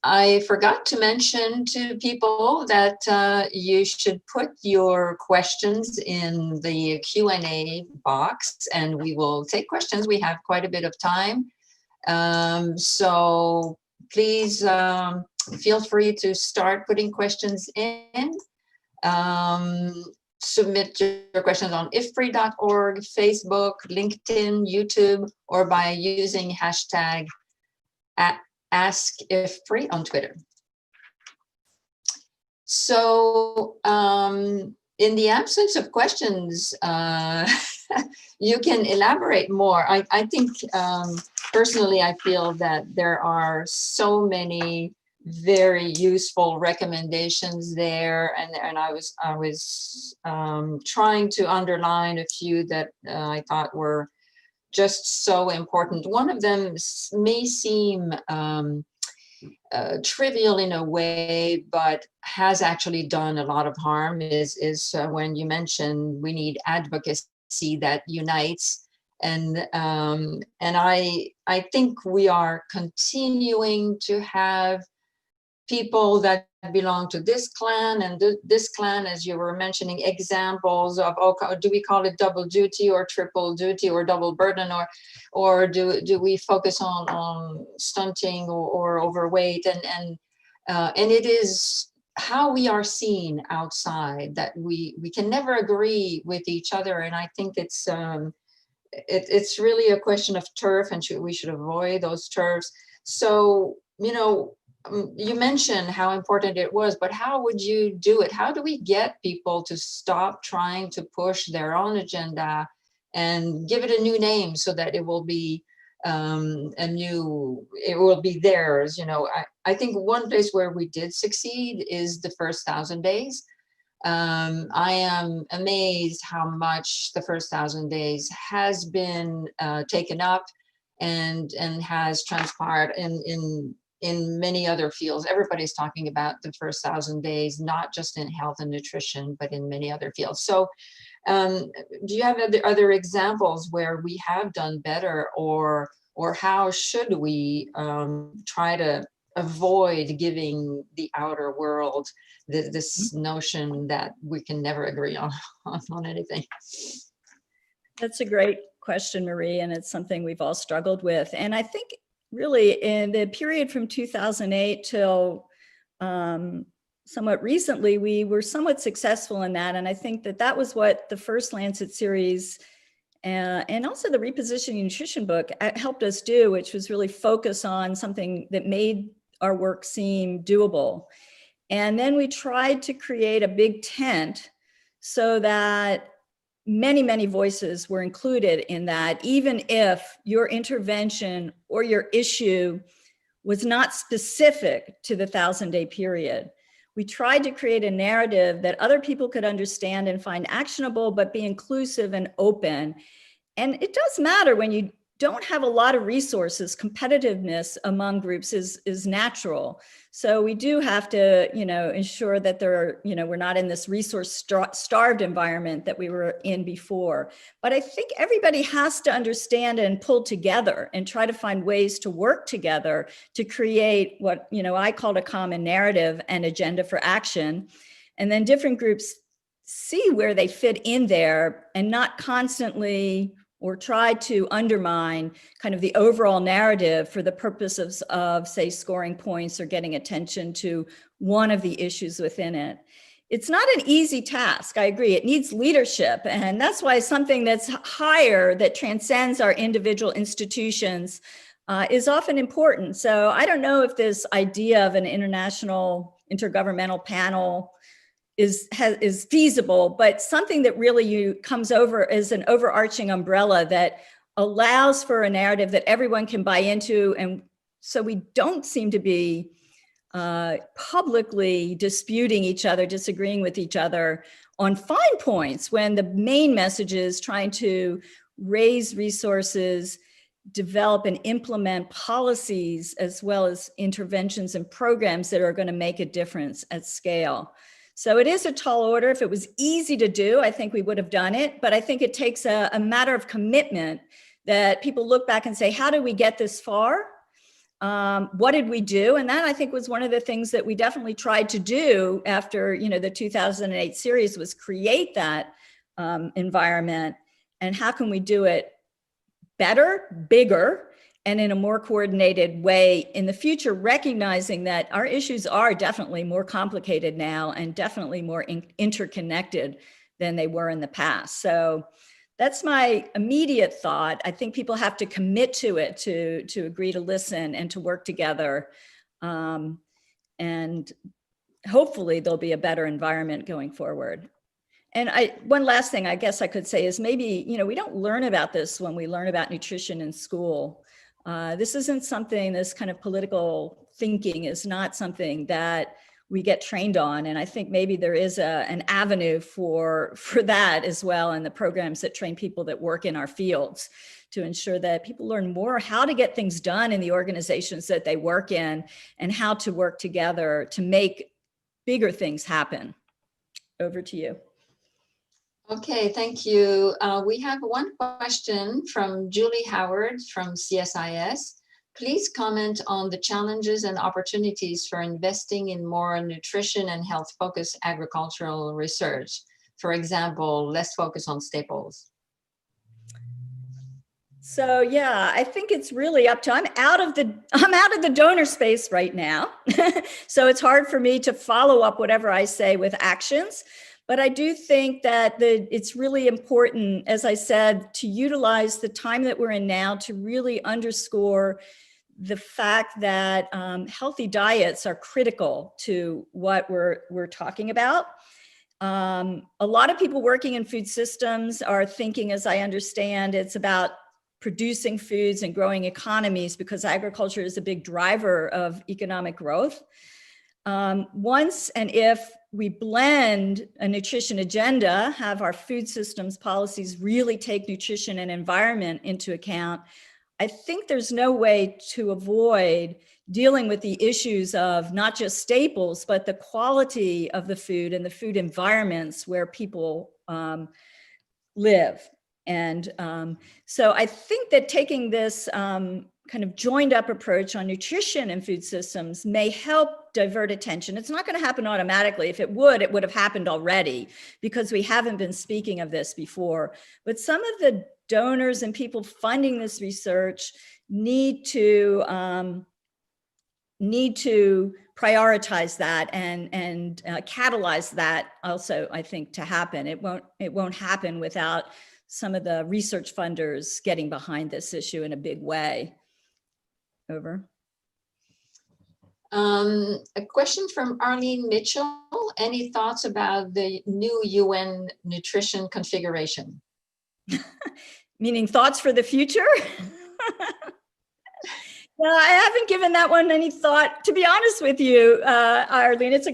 Speaker 1: I forgot to mention to people that you should put your questions in the Q&A box, and we will take questions. We have quite a bit of time. So please feel free to start putting questions in. Submit your questions on ifpree.org, Facebook, LinkedIn, YouTube, or by using hashtag #AskIfFree on Twitter. So in the absence of questions, you can elaborate more. I think personally, I feel that there are so many very useful recommendations there, and I was trying to underline a few that I thought were just so important. One of them may seem trivial in a way, but has actually done a lot of harm, is when you mentioned we need advocacy that unites. And I think we are continuing to have people that belong to this clan and this clan, as you were mentioning, examples of, oh, do we call it double duty or triple duty or double burden, or do we focus on stunting or overweight, and it is how we are seen outside that we can never agree with each other. And I think it's really a question of turf, and we should avoid those turfs. So, you know, you mentioned how important it was, but how would you do it? How do we get people to stop trying to push their own agenda and give it a new name so that it will be it will be theirs? You know, I think one place where we did succeed is the first 1,000 days. I am amazed how much the first 1,000 days has been taken up and has transpired in many other fields. Everybody's talking about the first 1,000 days, not just in health and nutrition, but in many other fields. So do you have other examples where we have done better, or how should we try to avoid giving the outer world this notion that we can never agree on anything?
Speaker 5: That's a great question, Marie, and it's something we've all struggled with. And I think really in the period from 2008 till somewhat recently, we were somewhat successful in that. And I think that was what the first Lancet series and also the Repositioning Nutrition book helped us do, which was really focus on something that made our work seem doable. And then we tried to create a big tent so that many, many voices were included in that, even if your intervention or your issue was not specific to the 1,000-day period. We tried to create a narrative that other people could understand and find actionable, but be inclusive and open. And it does matter when you don't have a lot of resources. Competitiveness among groups is natural. So we do have to, ensure that we're not in this resource-starved environment that we were in before. But I think everybody has to understand and pull together and try to find ways to work together to create what, I called a common narrative and agenda for action. And then different groups see where they fit in there and not constantly or try to undermine kind of the overall narrative for the purpose of say, scoring points or getting attention to one of the issues within it. It's not an easy task, I agree. It needs leadership, and that's why something that's higher, that transcends our individual institutions, is often important. So I don't know if this idea of an international intergovernmental panel is feasible, but something that really comes over as an overarching umbrella that allows for a narrative that everyone can buy into. And so we don't seem to be publicly disputing each other, disagreeing with each other on fine points, when the main message is trying to raise resources, develop and implement policies, as well as interventions and programs that are going to make a difference at scale. So it is a tall order. If it was easy to do, I think we would have done it. But I think it takes a matter of commitment that people look back and say, how did we get this far? What did we do? And that, I think, was one of the things that we definitely tried to do after, the 2008 series, was create that environment. And how can we do it better, bigger, and in a more coordinated way in the future, recognizing that our issues are definitely more complicated now and definitely more interconnected than they were in the past. So that's my immediate thought. I think people have to commit to it, to agree to listen and to work together. And hopefully there'll be a better environment going forward. And one last thing I guess I could say is maybe, we don't learn about this when we learn about nutrition in school. This isn't something, this kind of political thinking is not something that we get trained on. And I think maybe there is an avenue for that as well in the programs that train people that work in our fields, to ensure that people learn more how to get things done in the organizations that they work in and how to work together to make bigger things happen. Over to you.
Speaker 1: Okay, thank you. We have one question from Julie Howard from CSIS. Please comment on the challenges and opportunities for investing in more nutrition and health-focused agricultural research. For example, less focus on staples.
Speaker 5: So yeah, I think it's really up to, I'm out of the donor space right now. So it's hard for me to follow up whatever I say with actions. But I do think that it's really important, as I said, to utilize the time that we're in now to really underscore the fact that healthy diets are critical to what we're talking about. A lot of people working in food systems are thinking, as I understand, it's about producing foods and growing economies, because agriculture is a big driver of economic growth. Once and if we blend a nutrition agenda, have our food systems policies really take nutrition and environment into account, I think there's no way to avoid dealing with the issues of not just staples, but the quality of the food and the food environments where people live. And so I think that taking this kind of joined up approach on nutrition and food systems may help divert attention. It's not going to happen automatically. If it would have happened already, because we haven't been speaking of this before. But some of the donors and people funding this research need to prioritize that and catalyze that also, I think, to happen. It won't happen without some of the research funders getting behind this issue in a big way. Over.
Speaker 1: A question from Arlene Mitchell. Any thoughts about the new UN nutrition configuration?
Speaker 5: Meaning thoughts for the future? No, I haven't given that one any thought, to be honest with you, Arlene. It's a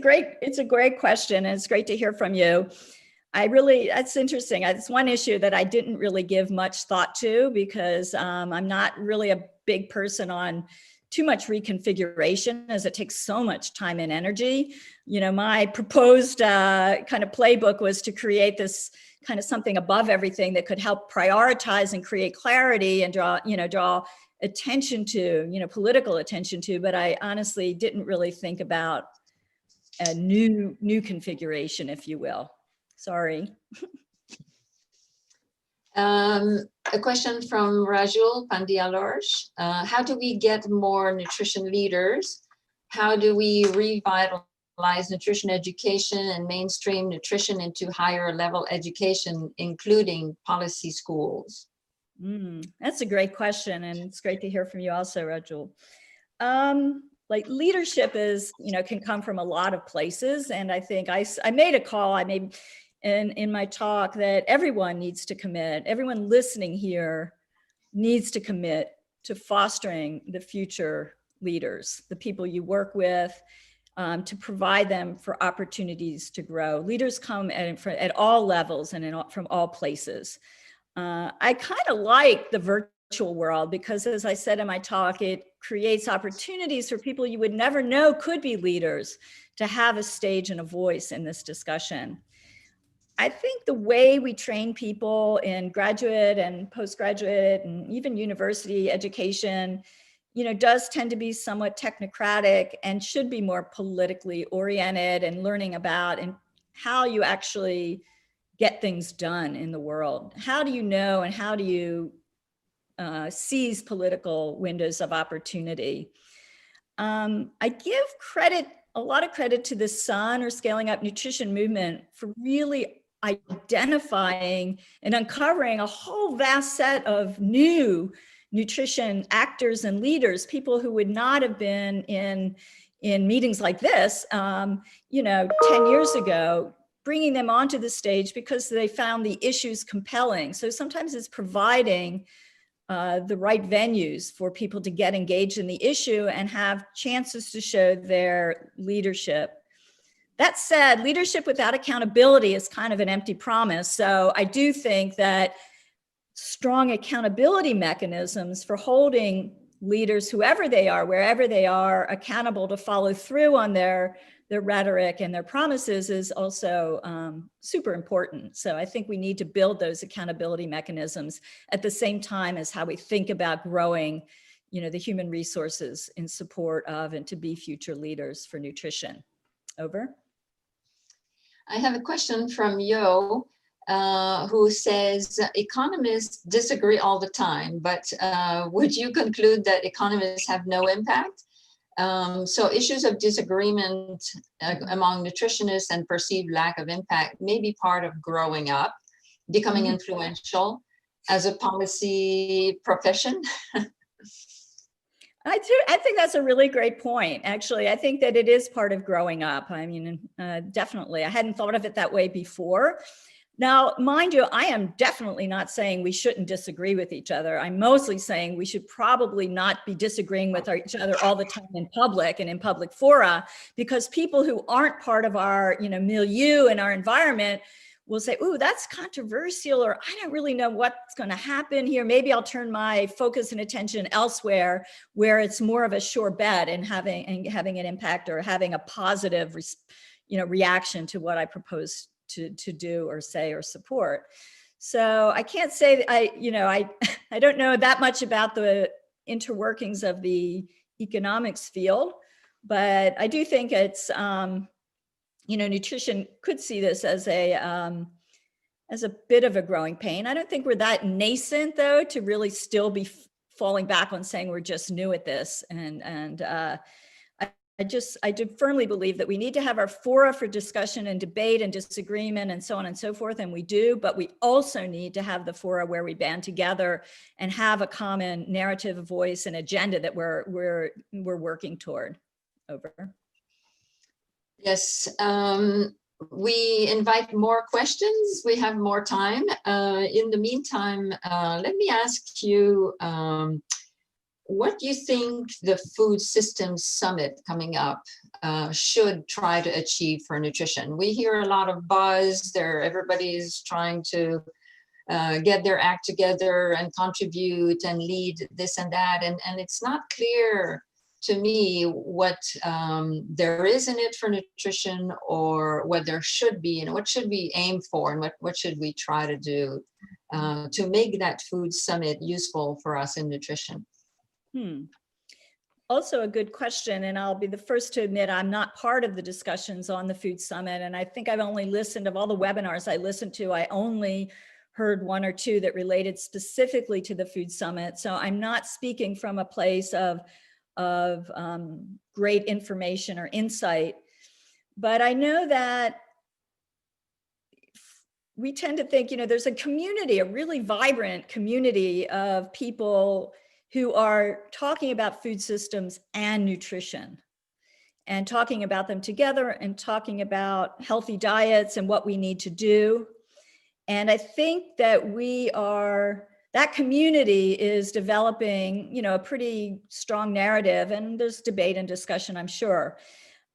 Speaker 5: great question, and it's great to hear from you. That's interesting. It's one issue that I didn't really give much thought to, because I'm not really a big person on too much reconfiguration, as it takes so much time and energy. My proposed kind of playbook was to create this kind of something above everything that could help prioritize and create clarity and draw attention to, political attention to, but I honestly didn't really think about a new configuration, if you will. Sorry.
Speaker 1: A question from Rajul Pandialorj. How do we get more nutrition leaders? How do we revitalize nutrition education and mainstream nutrition into higher level education, including policy schools?
Speaker 5: That's a great question. And it's great to hear from you also, Rajul. Like leadership is, can come from a lot of places. And I think I made a call, I made in my talk, that everyone needs to commit. Everyone listening here needs to commit to fostering the future leaders, the people you work with, to provide them for opportunities to grow. Leaders come at all levels and from all places. I kind of like the virtual world because, as I said in my talk, it creates opportunities for people you would never know could be leaders to have a stage and a voice in this discussion. I think the way we train people in graduate and postgraduate and even university education, does tend to be somewhat technocratic and should be more politically oriented and learning about and how you actually get things done in the world. How do you know and how do you seize political windows of opportunity? I give a lot of credit to the SUN, or Scaling Up Nutrition movement, for really identifying and uncovering a whole vast set of new nutrition actors and leaders, people who would not have been in meetings like this, 10 years ago, bringing them onto the stage because they found the issues compelling. So sometimes it's providing the right venues for people to get engaged in the issue and have chances to show their leadership. That said, leadership without accountability is kind of an empty promise. So I do think that strong accountability mechanisms for holding leaders, whoever they are, wherever they are, accountable to follow through on their rhetoric and their promises is also super important. So I think we need to build those accountability mechanisms at the same time as how we think about growing, the human resources in support of and to be future leaders for nutrition. Over.
Speaker 1: I have a question from Yo, who says, economists disagree all the time, but would you conclude that economists have no impact? So issues of disagreement among nutritionists and perceived lack of impact may be part of growing up, becoming influential as a policy profession.
Speaker 5: I think that's a really great point. Actually, I think that it is part of growing up. I mean, definitely. I hadn't thought of it that way before. Now, mind you, I am definitely not saying we shouldn't disagree with each other. I'm mostly saying we should probably not be disagreeing with each other all the time in public and in public fora, because people who aren't part of our, milieu and our environment will say, ooh, that's controversial, or I don't really know what's going to happen here. Maybe I'll turn my focus and attention elsewhere where it's more of a sure bet and having an impact or having a positive, reaction to what I propose to do or say or support. So I can't say that I don't know that much about the interworkings of the economics field, but I do think it's, nutrition could see this as a bit of a growing pain. I don't think we're that nascent, though, to really still be falling back on saying we're just new at this. And I do firmly believe that we need to have our fora for discussion and debate and disagreement and so on and so forth, and we do, but we also need to have the fora where we band together and have a common narrative, voice, and agenda that we're working toward. Over.
Speaker 1: Yes, we invite more questions. We have more time. In the meantime, let me ask you, what do you think the Food Systems Summit coming up should try to achieve for nutrition? We hear a lot of buzz there. Everybody's trying to get their act together and contribute and lead this and that. And it's not clear to me what there is in it for nutrition, or what there should be, and what should we aim for, and what should we try to do to make that food summit useful for us in nutrition.
Speaker 5: also a good question, and I'll be the first to admit I'm not part of the discussions on the Food Summit, and I think I've only listened, of all the webinars I listened to, I only heard one or two that related specifically to the Food Summit. So I'm not speaking from a place of great information or insight, but I know that we tend to think, there's a community, a really vibrant community of people who are talking about food systems and nutrition, and talking about them together, and talking about healthy diets and what we need to do. And I think that that community is developing, a pretty strong narrative, and there's debate and discussion, I'm sure.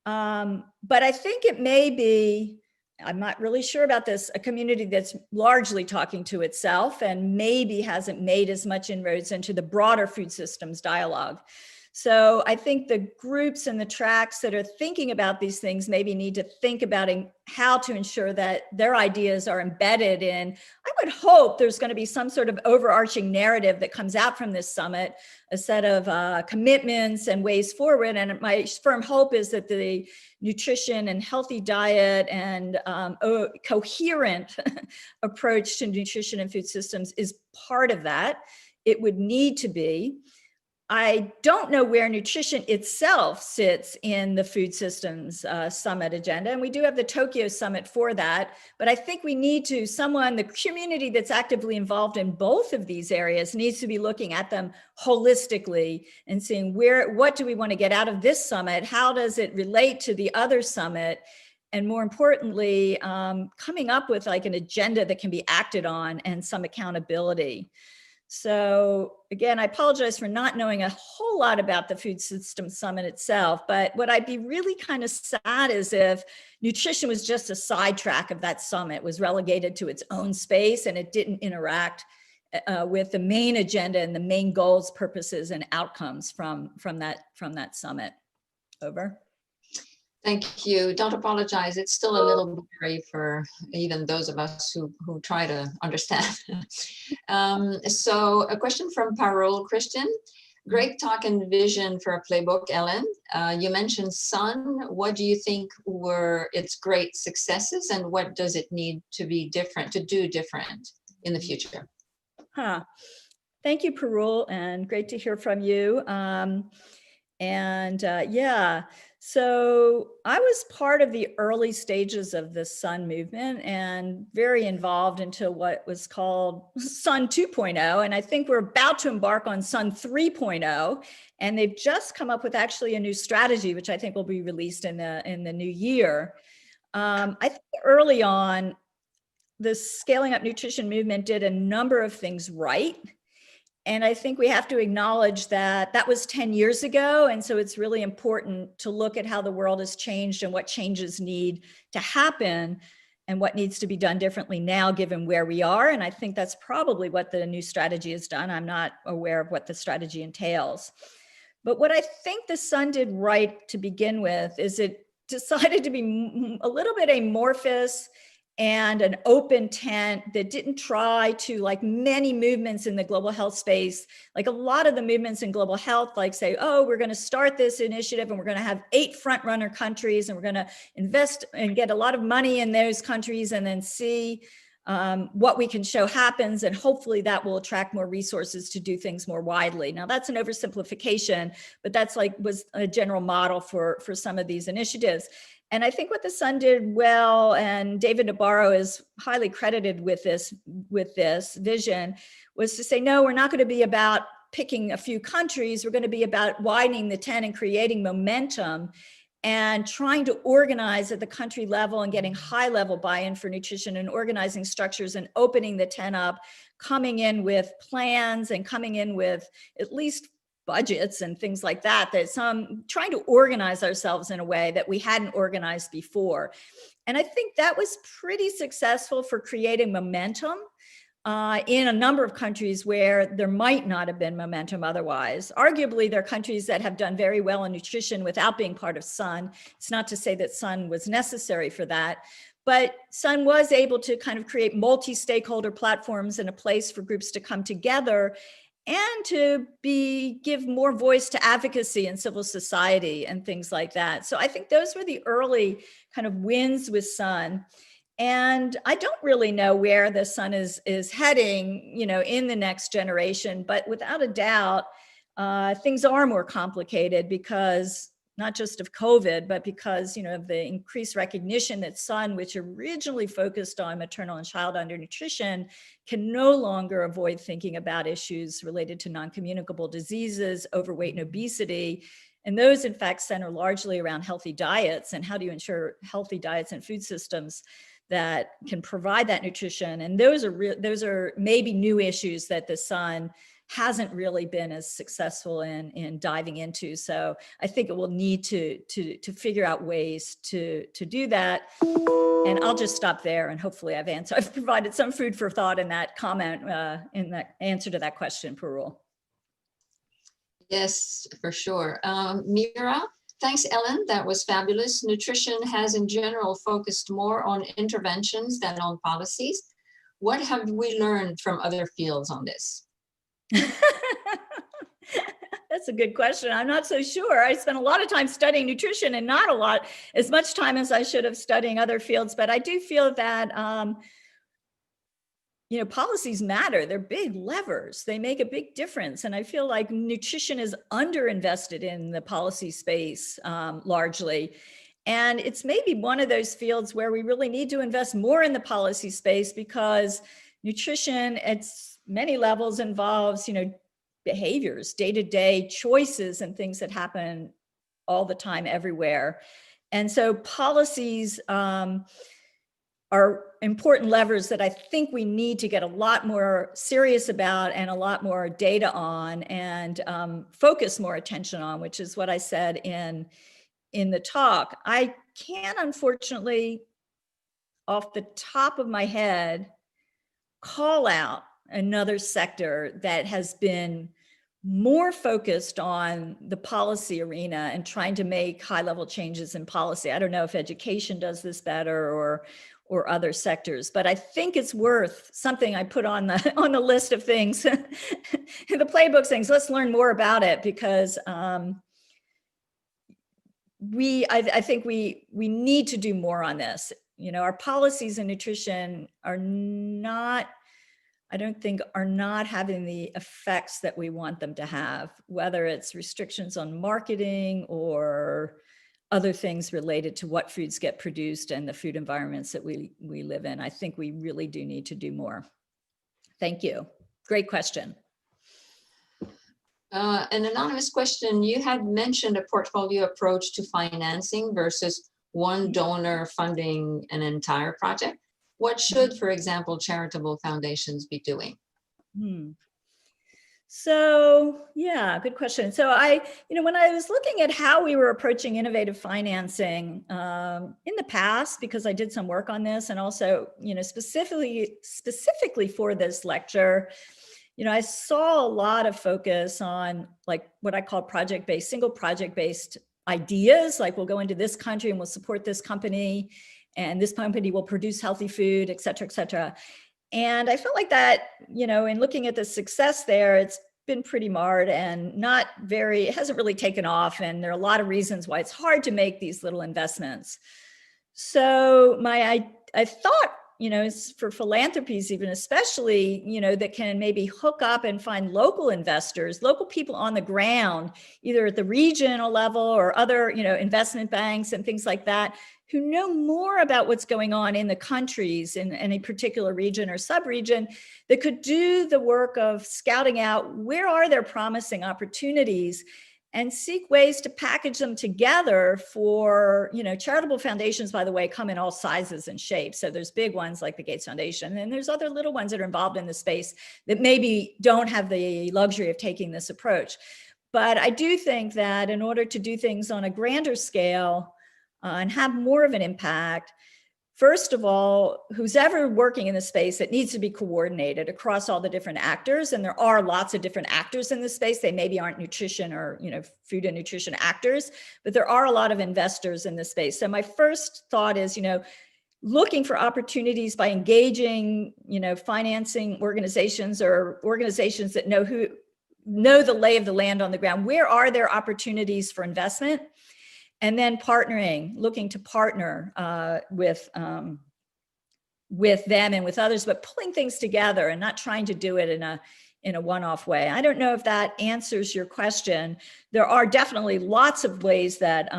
Speaker 5: But I think it may be, I'm not really sure about this, a community that's largely talking to itself and maybe hasn't made as much inroads into the broader food systems dialogue. So I think the groups and the tracks that are thinking about these things maybe need to think about how to ensure that their ideas are embedded in, I would hope there's going to be some sort of overarching narrative that comes out from this summit, a set of commitments and ways forward. And my firm hope is that the nutrition and healthy diet and coherent approach to nutrition and food systems is part of that. It would need to be. I don't know where nutrition itself sits in the food systems summit agenda, and we do have the Tokyo summit for that, but I think we need to, the community that's actively involved in both of these areas needs to be looking at them holistically and seeing what do we want to get out of this summit? How does it relate to the other summit? And more importantly, coming up with like an agenda that can be acted on and some accountability. So again, I apologize for not knowing a whole lot about the Food Systems Summit itself, but what I'd be really kind of sad is if nutrition was just a sidetrack of that summit, was relegated to its own space, and it didn't interact with the main agenda and the main goals, purposes, and outcomes from that summit. Over.
Speaker 1: Thank you. Don't apologize. It's still a little blurry for even those of us who try to understand. So a question from Parole Christian. Great talk and vision for a playbook, Ellen. You mentioned Sun. What do you think were its great successes, and what does it need to be different, to do different in the future?
Speaker 5: Thank you, Parole, and great to hear from you. Yeah, so I was part of the early stages of the Sun movement and very involved until what was called Sun 2.0. And I think we're about to embark on Sun 3.0. And they've just come up with actually a new strategy, which I think will be released in the new year. I think early on, the Scaling Up Nutrition movement did a number of things right. And I think we have to acknowledge that that was 10 years ago. And so it's really important to look at how the world has changed and what changes need to happen and what needs to be done differently now, given where we are. And I think that's probably what the new strategy has done. I'm not aware of what the strategy entails. But what I think the Sun did right to begin with is it decided to be a little bit amorphous and an open tent that didn't try to, like many movements in the global health space, like a lot of the movements in global health, like say, oh, we're going to start this initiative and we're going to have 8 front runner countries and we're going to invest and get a lot of money in those countries and then see what we can show happens, and hopefully that will attract more resources to do things more widely. Now that's an oversimplification, but that's was a general model for some of these initiatives. And I think what the Sun did well, and David Nabarro is highly credited with this vision, was to say, no, we're not going to be about picking a few countries. We're going to be about widening the tent and creating momentum and trying to organize at the country level and getting high level buy-in for nutrition and organizing structures and opening the tent up, coming in with plans and coming in with at least budgets and things like that, trying to organize ourselves in a way that we hadn't organized before. And I think that was pretty successful for creating momentum in a number of countries where there might not have been momentum otherwise. Arguably, there are countries that have done very well in nutrition without being part of Sun. It's not to say that Sun was necessary for that, but Sun was able to kind of create multi-stakeholder platforms and a place for groups to come together and to give more voice to advocacy and civil society and things like that. So I think those were the early kind of wins with Sun. And I don't really know where the Sun is heading, you know, in the next generation, but without a doubt, things are more complicated because not just of COVID, but because, you know, of the increased recognition that Sun, which originally focused on maternal and child undernutrition, can no longer avoid thinking about issues related to non-communicable diseases, overweight and obesity. And those, in fact, center largely around healthy diets and how do you ensure healthy diets and food systems that can provide that nutrition. And those are maybe new issues that the Sun hasn't really been as successful in diving into. So I think it will need to figure out ways to do that. And I'll just stop there, and hopefully I've provided some food for thought in that comment, in that answer to that question, Parul.
Speaker 1: Yes, for sure. Mira, thanks, Ellen. That was fabulous. Nutrition has in general focused more on interventions than on policies. What have we learned from other fields on this?
Speaker 5: That's a good question. I'm not so sure. I spent a lot of time studying nutrition and not as much time as I should have studying other fields, but I do feel that, you know, policies matter. They're big levers. They make a big difference. And I feel like nutrition is underinvested in the policy space largely. And it's maybe one of those fields where we really need to invest more in the policy space, because nutrition at many levels involves, you know, behaviors, day-to-day choices and things that happen all the time everywhere. And so policies are important levers that I think we need to get a lot more serious about and a lot more data on and focus more attention on, which is what I said in the talk. I can't, unfortunately, off the top of my head, call out another sector that has been more focused on the policy arena and trying to make high-level changes in policy. I don't know if education does this better or other sectors, but I think it's worth something I put on the list of things, the Playbook things. Let's learn more about it, because I think we need to do more on this. You know, our policies in nutrition are not, I don't think, are not having the effects that we want them to have, whether it's restrictions on marketing or other things related to what foods get produced and the food environments that we live in. I think we really do need to do more. Thank you. Great question.
Speaker 1: An anonymous question, you had mentioned a portfolio approach to financing versus one donor funding an entire project. What should, for example, charitable foundations be doing?
Speaker 5: So yeah, good question. So when I was looking at how we were approaching innovative financing in the past, because I did some work on this, and also, you know, specifically for this lecture, you know, I saw a lot of focus on like what I call project-based, single project-based ideas, like we'll go into this country and we'll support this company, and this company will produce healthy food, et cetera, et cetera. And I felt like that, you know, in looking at the success there, it's been pretty marred and it hasn't really taken off. And there are a lot of reasons why it's hard to make these little investments. So I thought, you know, for philanthropies, even especially, you know, that can maybe hook up and find local investors, local people on the ground, either at the regional level or other, you know, investment banks and things like that, who know more about what's going on in the countries in any particular region or sub-region, that could do the work of scouting out where are there promising opportunities and seek ways to package them together for, you know, charitable foundations, by the way, come in all sizes and shapes. So there's big ones like the Gates Foundation, and there's other little ones that are involved in the space that maybe don't have the luxury of taking this approach. But I do think that in order to do things on a grander scale, and have more of an impact, first of all, who's ever working in the space, it needs to be coordinated across all the different actors. And there are lots of different actors in this space. They maybe aren't nutrition or, you know, food and nutrition actors, but there are a lot of investors in this space. So my first thought is, you know, looking for opportunities by engaging, you know, financing organizations or organizations that know know the lay of the land on the ground. Where are there opportunities for investment? And then partnering, looking to partner with them and with others, but pulling things together and not trying to do it in a one-off way. I don't know if that answers your question. There are definitely lots of ways that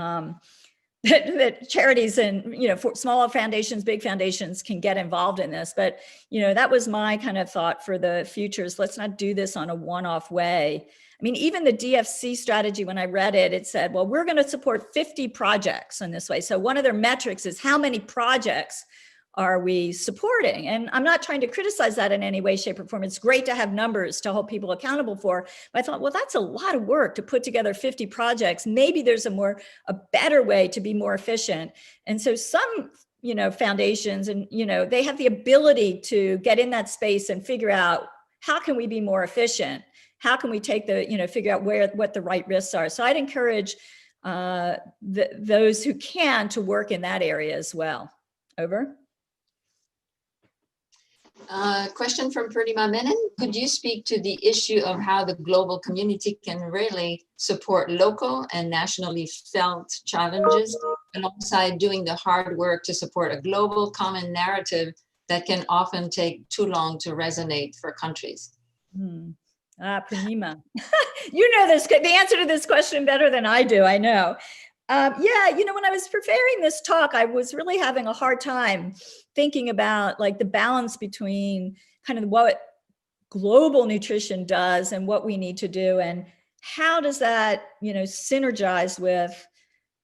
Speaker 5: that charities and, you know, for smaller foundations, big foundations can get involved in this. But, you know, that was my kind of thought for the futures. Let's not do this on a one-off way. I mean, even the DFC strategy, when I read it, it said, well, we're going to support 50 projects in this way. So one of their metrics is how many projects are we supporting? And I'm not trying to criticize that in any way, shape, or form. It's great to have numbers to hold people accountable for. But I thought, well, that's a lot of work to put together 50 projects. Maybe there's a better way to be more efficient. And so some, you know, foundations and, you know, they have the ability to get in that space and figure out how can we be more efficient? How can we take the, you know, figure out what the right risks are? So I'd encourage those who can to work in that area as well. Over.
Speaker 1: Question from Purnima Menon. Could you speak to the issue of how the global community can really support local and nationally felt challenges alongside doing the hard work to support a global common narrative that can often take too long to resonate for countries?
Speaker 5: Purnima, you know the answer to this question better than I do, I know. Yeah, you know, when I was preparing this talk, I was really having a hard time thinking about like the balance between kind of what global nutrition does and what we need to do, and how does that, you know, synergize with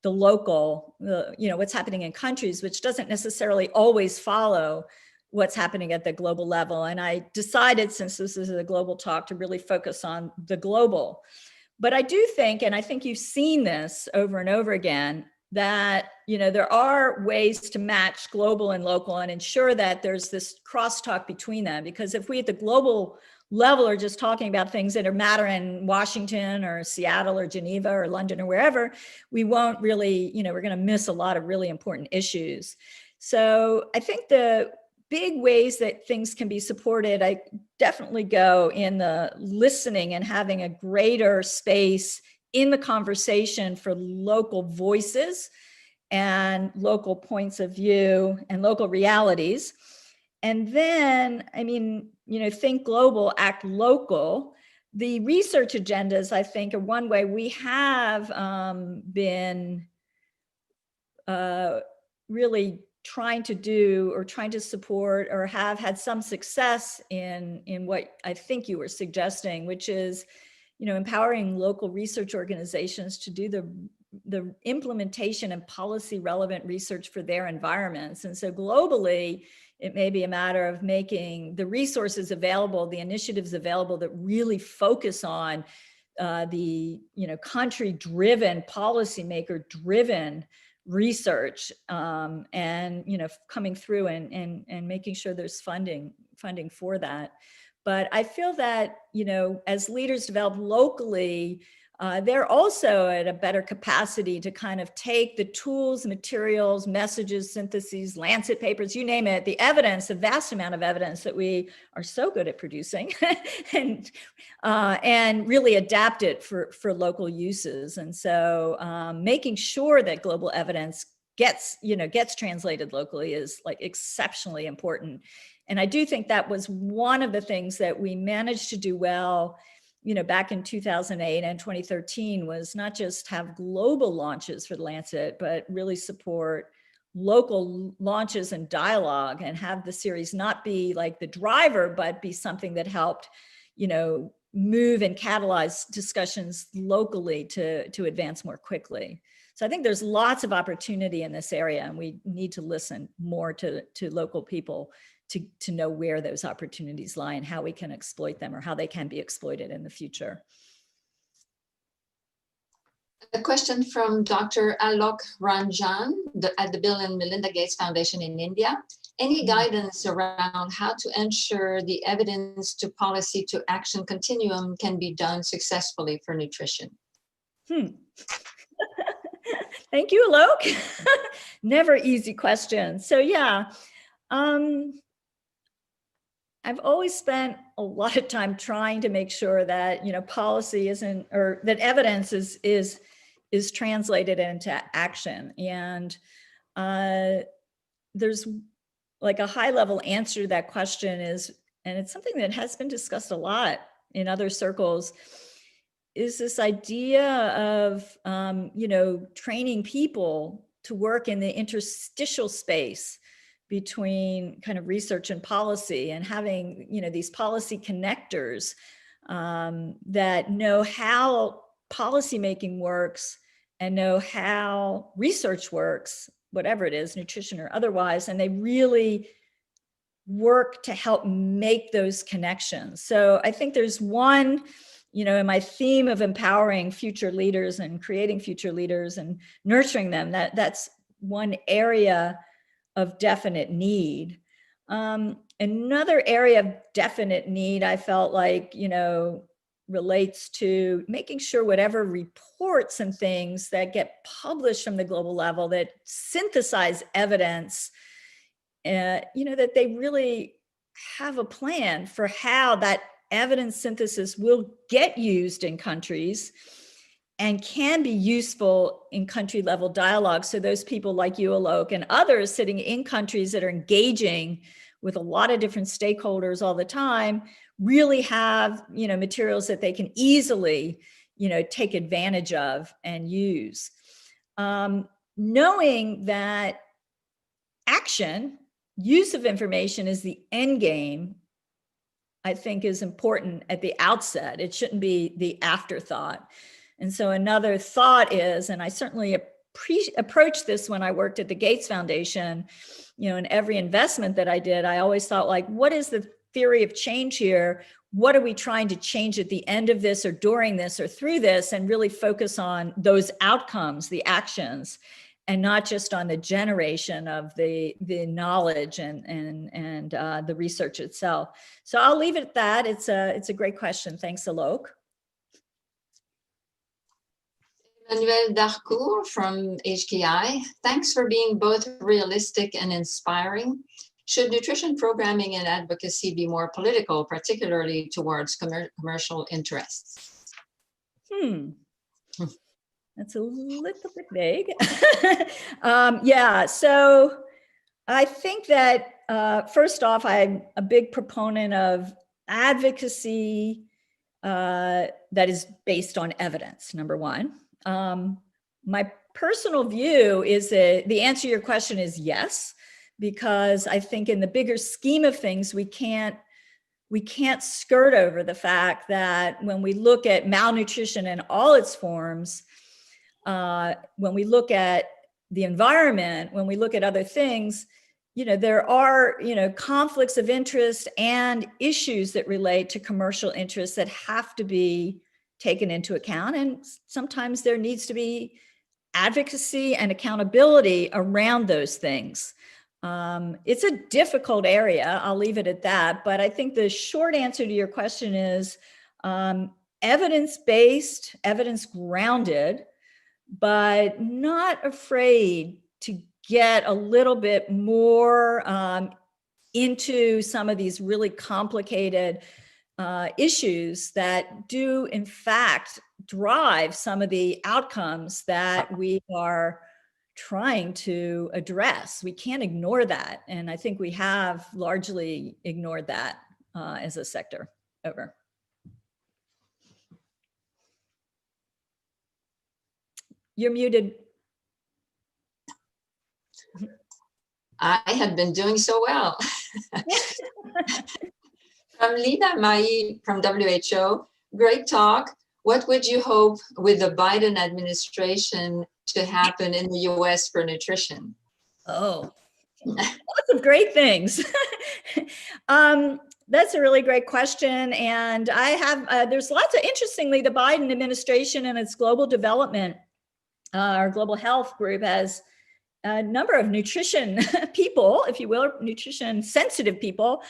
Speaker 5: the local, you know, what's happening in countries, which doesn't necessarily always follow what's happening at the global level. And I decided, since this is a global talk, to really focus on the global. But I do think, and I think you've seen this over and over again, that, you know, there are ways to match global and local and ensure that there's this crosstalk between them. Because if we at the global level are just talking about things that matter in Washington or Seattle or Geneva or London or wherever, we won't really, you know, we're going to miss a lot of really important issues. So I think the big ways that things can be supported, I definitely go in the listening and having a greater space in the conversation for local voices and local points of view and local realities. And then, I mean, you know, think global, act local. The research agendas, I think, are one way we have been really trying to do or trying to support or have had some success in what I think you were suggesting, which is, you know, empowering local research organizations to do the implementation and policy relevant research for their environments. And so globally, it may be a matter of making the resources available, the initiatives available that really focus on the, you know, country-driven, policymaker-driven research, and, you know, coming through and making sure there's funding for that. But I feel that, you know, as leaders develop locally, they're also at a better capacity to kind of take the tools, materials, messages, syntheses, Lancet papers, you name it, the evidence, the vast amount of evidence that we are so good at producing and really adapt it for local uses. And so making sure that global evidence gets translated locally is like exceptionally important. And I do think that was one of the things that we managed to do well, you know, back in 2008 and 2013, was not just have global launches for the Lancet, but really support local launches and dialogue, and have the series not be like the driver, but be something that helped, you know, move and catalyze discussions locally to advance more quickly. So I think there's lots of opportunity in this area, and we need to listen more to local people to know where those opportunities lie and how we can exploit them, or how they can be exploited in the future.
Speaker 1: A question from Dr. Alok Ranjan at the Bill and Melinda Gates Foundation in India. Any guidance around how to ensure the evidence to policy to action continuum can be done successfully for nutrition?
Speaker 5: Thank you, Alok. Never easy question. So yeah, I've always spent a lot of time trying to make sure that, you know, policy isn't, or that evidence is translated into action. And there's like a high level answer to that question is, and it's something that has been discussed a lot in other circles, is this idea of, you know, training people to work in the interstitial space between kind of research and policy, and having, you know, these policy connectors that know how policymaking works and know how research works, whatever it is, nutrition or otherwise, and they really work to help make those connections. So I think there's one, you know, in my theme of empowering future leaders and creating future leaders and nurturing them, that's one area of definite need. Another area of definite need, I felt like, you know, relates to making sure whatever reports and things that get published from the global level that synthesize evidence, you know, that they really have a plan for how that evidence synthesis will get used in countries and can be useful in country level dialogue. So those people like you, Alok, and others sitting in countries that are engaging with a lot of different stakeholders all the time really have, you know, materials that they can easily, you know, take advantage of and use. Knowing that action, use of information is the end game, I think is important at the outset. It shouldn't be the afterthought. And so another thought is, and I certainly approached this when I worked at the Gates Foundation, you know, in every investment that I did, I always thought, like, what is the theory of change here? What are we trying to change at the end of this or during this or through this, and really focus on those outcomes, the actions, and not just on the generation of the knowledge and the research itself. So I'll leave it at that. It's a great question. Thanks, Alok.
Speaker 1: Emmanuel Darcourt from HKI. Thanks for being both realistic and inspiring. Should nutrition programming and advocacy be more political, particularly towards commercial interests?
Speaker 5: That's a little bit vague. Yeah, so I think that first off, I'm a big proponent of advocacy that is based on evidence, number one. My personal view is that the answer to your question is yes, because I think in the bigger scheme of things, we can't skirt over the fact that when we look at malnutrition in all its forms, when we look at the environment, when we look at other things, you know, there are, you know, conflicts of interest and issues that relate to commercial interests that have to be taken into account. And sometimes there needs to be advocacy and accountability around those things. It's a difficult area, I'll leave it at that. But I think the short answer to your question is evidence-based, evidence-grounded, but not afraid to get a little bit more into some of these really complicated issues that do in fact drive some of the outcomes that we are trying to address. We can't ignore that. And I think we have largely ignored that as a sector. Over. You're muted.
Speaker 1: I have been doing so well. From Lina Mai from WHO, great talk. What would you hope with the Biden administration to happen in the US for nutrition?
Speaker 5: Oh, lots of great things. That's a really great question. And I have, there's lots of, interestingly, the Biden administration and its global development, our global health group has a number of nutrition people, if you will, nutrition sensitive people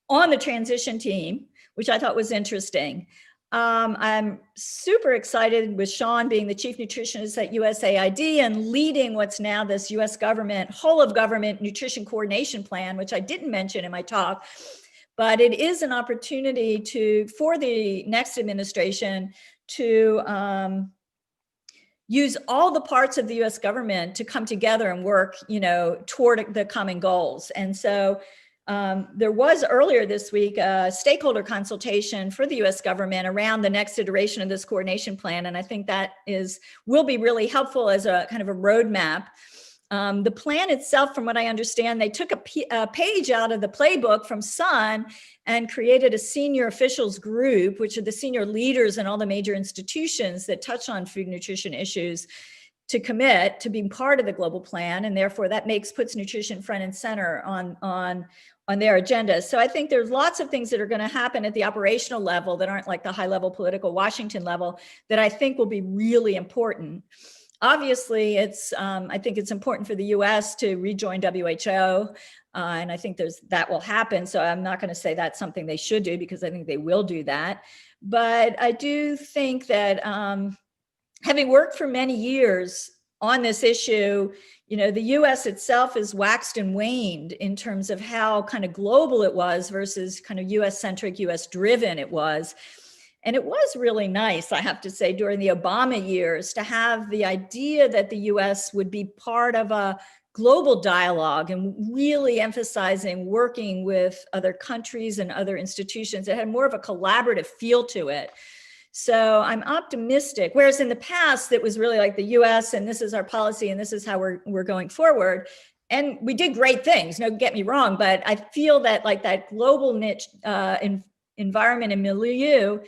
Speaker 5: on the transition team, which I thought was interesting. I'm super excited with Sean being the chief nutritionist at USAID and leading what's now this US government, whole of government nutrition coordination plan, which I didn't mention in my talk. but it is an opportunity for the next administration to use all the parts of the US government to come together and work, toward the common goals. And so there was earlier this week a stakeholder consultation for the US government around the next iteration of this coordination plan. And I think that will be really helpful as a kind of a roadmap. The plan itself, from what I understand, they took a page out of the playbook from Sun and created a senior officials group, which are the senior leaders in all the major institutions that touch on food nutrition issues, to commit to being part of the global plan. And therefore that puts nutrition front and center on their agenda. So I think there's lots of things that are going to happen at the operational level that aren't like the high level political Washington level that I think will be really important. Obviously, I think it's important for the US to rejoin WHO, and I think that will happen. So I'm not going to say that's something they should do, because I think they will do that. But I do think that having worked for many years on this issue, the US itself has waxed and waned in terms of how kind of global it was versus kind of US centric, US driven it was. And it was really nice, I have to say, during the Obama years to have the idea that the US would be part of a global dialogue and really emphasizing working with other countries and other institutions. It had more of a collaborative feel to it. So I'm optimistic, whereas in the past, it was really like the US and this is our policy and this is how we're going forward. And we did great things, don't get me wrong, but I feel that like that global niche environment and milieu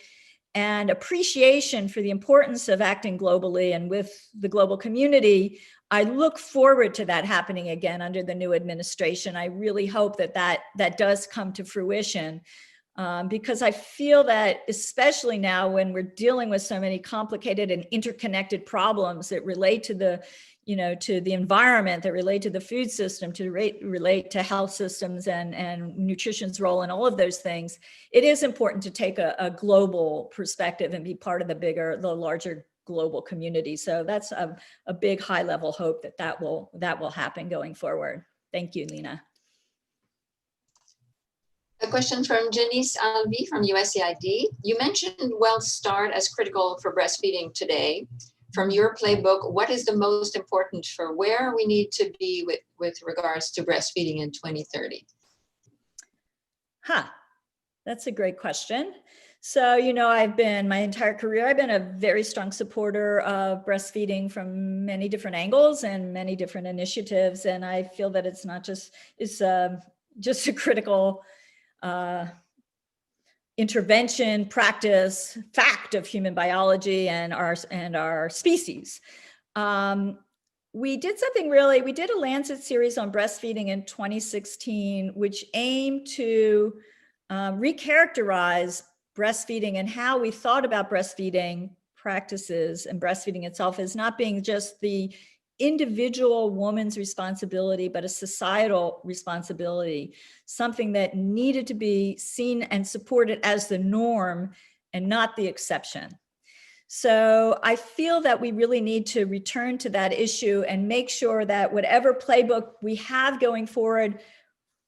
Speaker 5: and appreciation for the importance of acting globally and with the global community, I look forward to that happening again under the new administration. I really hope that does come to fruition, because I feel that especially now when we're dealing with so many complicated and interconnected problems that relate to the environment, that relate to the food system, to relate to health systems and nutrition's role in all of those things, it is important to take a global perspective and be part of the larger global community. So that's a big high level hope that will happen going forward. Thank you, Lena.
Speaker 1: A question from Janice Alvi from USAID. You mentioned Well Start as critical for breastfeeding today. From your playbook, what is the most important for where we need to be with regards to breastfeeding in 2030?
Speaker 5: That's a great question. So, my entire career, I've been a very strong supporter of breastfeeding from many different angles and many different initiatives. And I feel that it's not just a critical intervention, practice, fact of human biology and our species. We did a Lancet series on breastfeeding in 2016, which aimed to recharacterize breastfeeding and how we thought about breastfeeding practices and breastfeeding itself as not being just the individual woman's responsibility, but a societal responsibility, something that needed to be seen and supported as the norm and not the exception. So I feel that we really need to return to that issue and make sure that whatever playbook we have going forward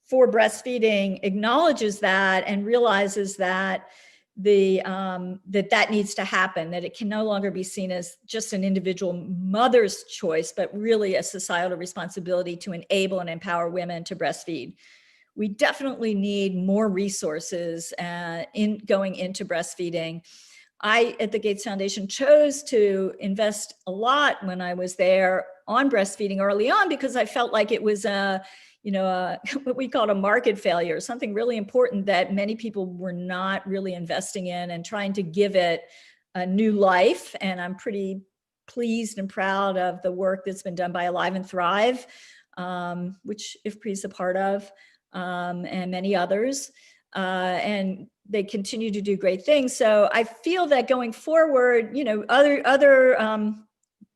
Speaker 5: for breastfeeding acknowledges that and realizes that that needs to happen, that it can no longer be seen as just an individual mother's choice, but really a societal responsibility to enable and empower women to breastfeed. We definitely need more resources going into breastfeeding. I, at the Gates Foundation, chose to invest a lot when I was there on breastfeeding early on because I felt like it was what we called a market failure, something really important that many people were not really investing in and trying to give it a new life. And I'm pretty pleased and proud of the work that's been done by Alive and Thrive, which IFPRI is a part of, and many others. And they continue to do great things. So I feel that going forward, other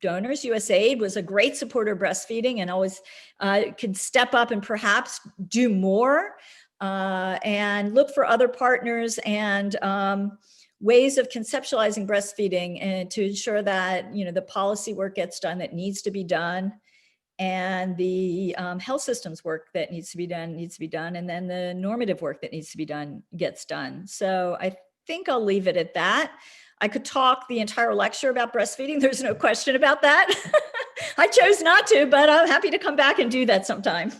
Speaker 5: donors, USAID was a great supporter of breastfeeding and always could step up and perhaps do more and look for other partners and ways of conceptualizing breastfeeding and to ensure that, the policy work gets done that needs to be done and the health systems work that needs to be done, and then the normative work that needs to be done gets done. So I think I'll leave it at that. I could talk the entire lecture about breastfeeding. There's no question about that. I chose not to, but I'm happy to come back and do that sometime.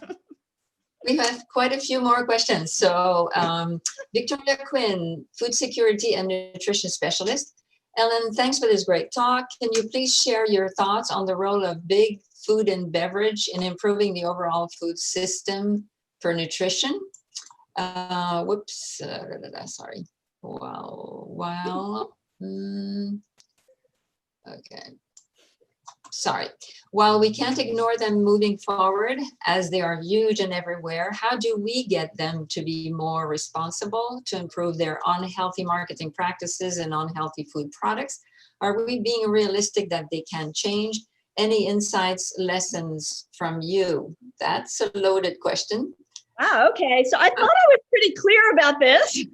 Speaker 1: We have quite a few more questions. So Victoria Quinn, food security and nutrition specialist. Ellen, thanks for this great talk. Can you please share your thoughts on the role of big food and beverage in improving the overall food system for nutrition? Sorry. Okay. Sorry. While we can't ignore them moving forward, as they are huge and everywhere, how do we get them to be more responsible, to improve their unhealthy marketing practices and unhealthy food products? Are we being realistic that they can change? Any insights, lessons from you? That's a loaded question.
Speaker 5: Ah, okay. So I thought I was pretty clear about this. You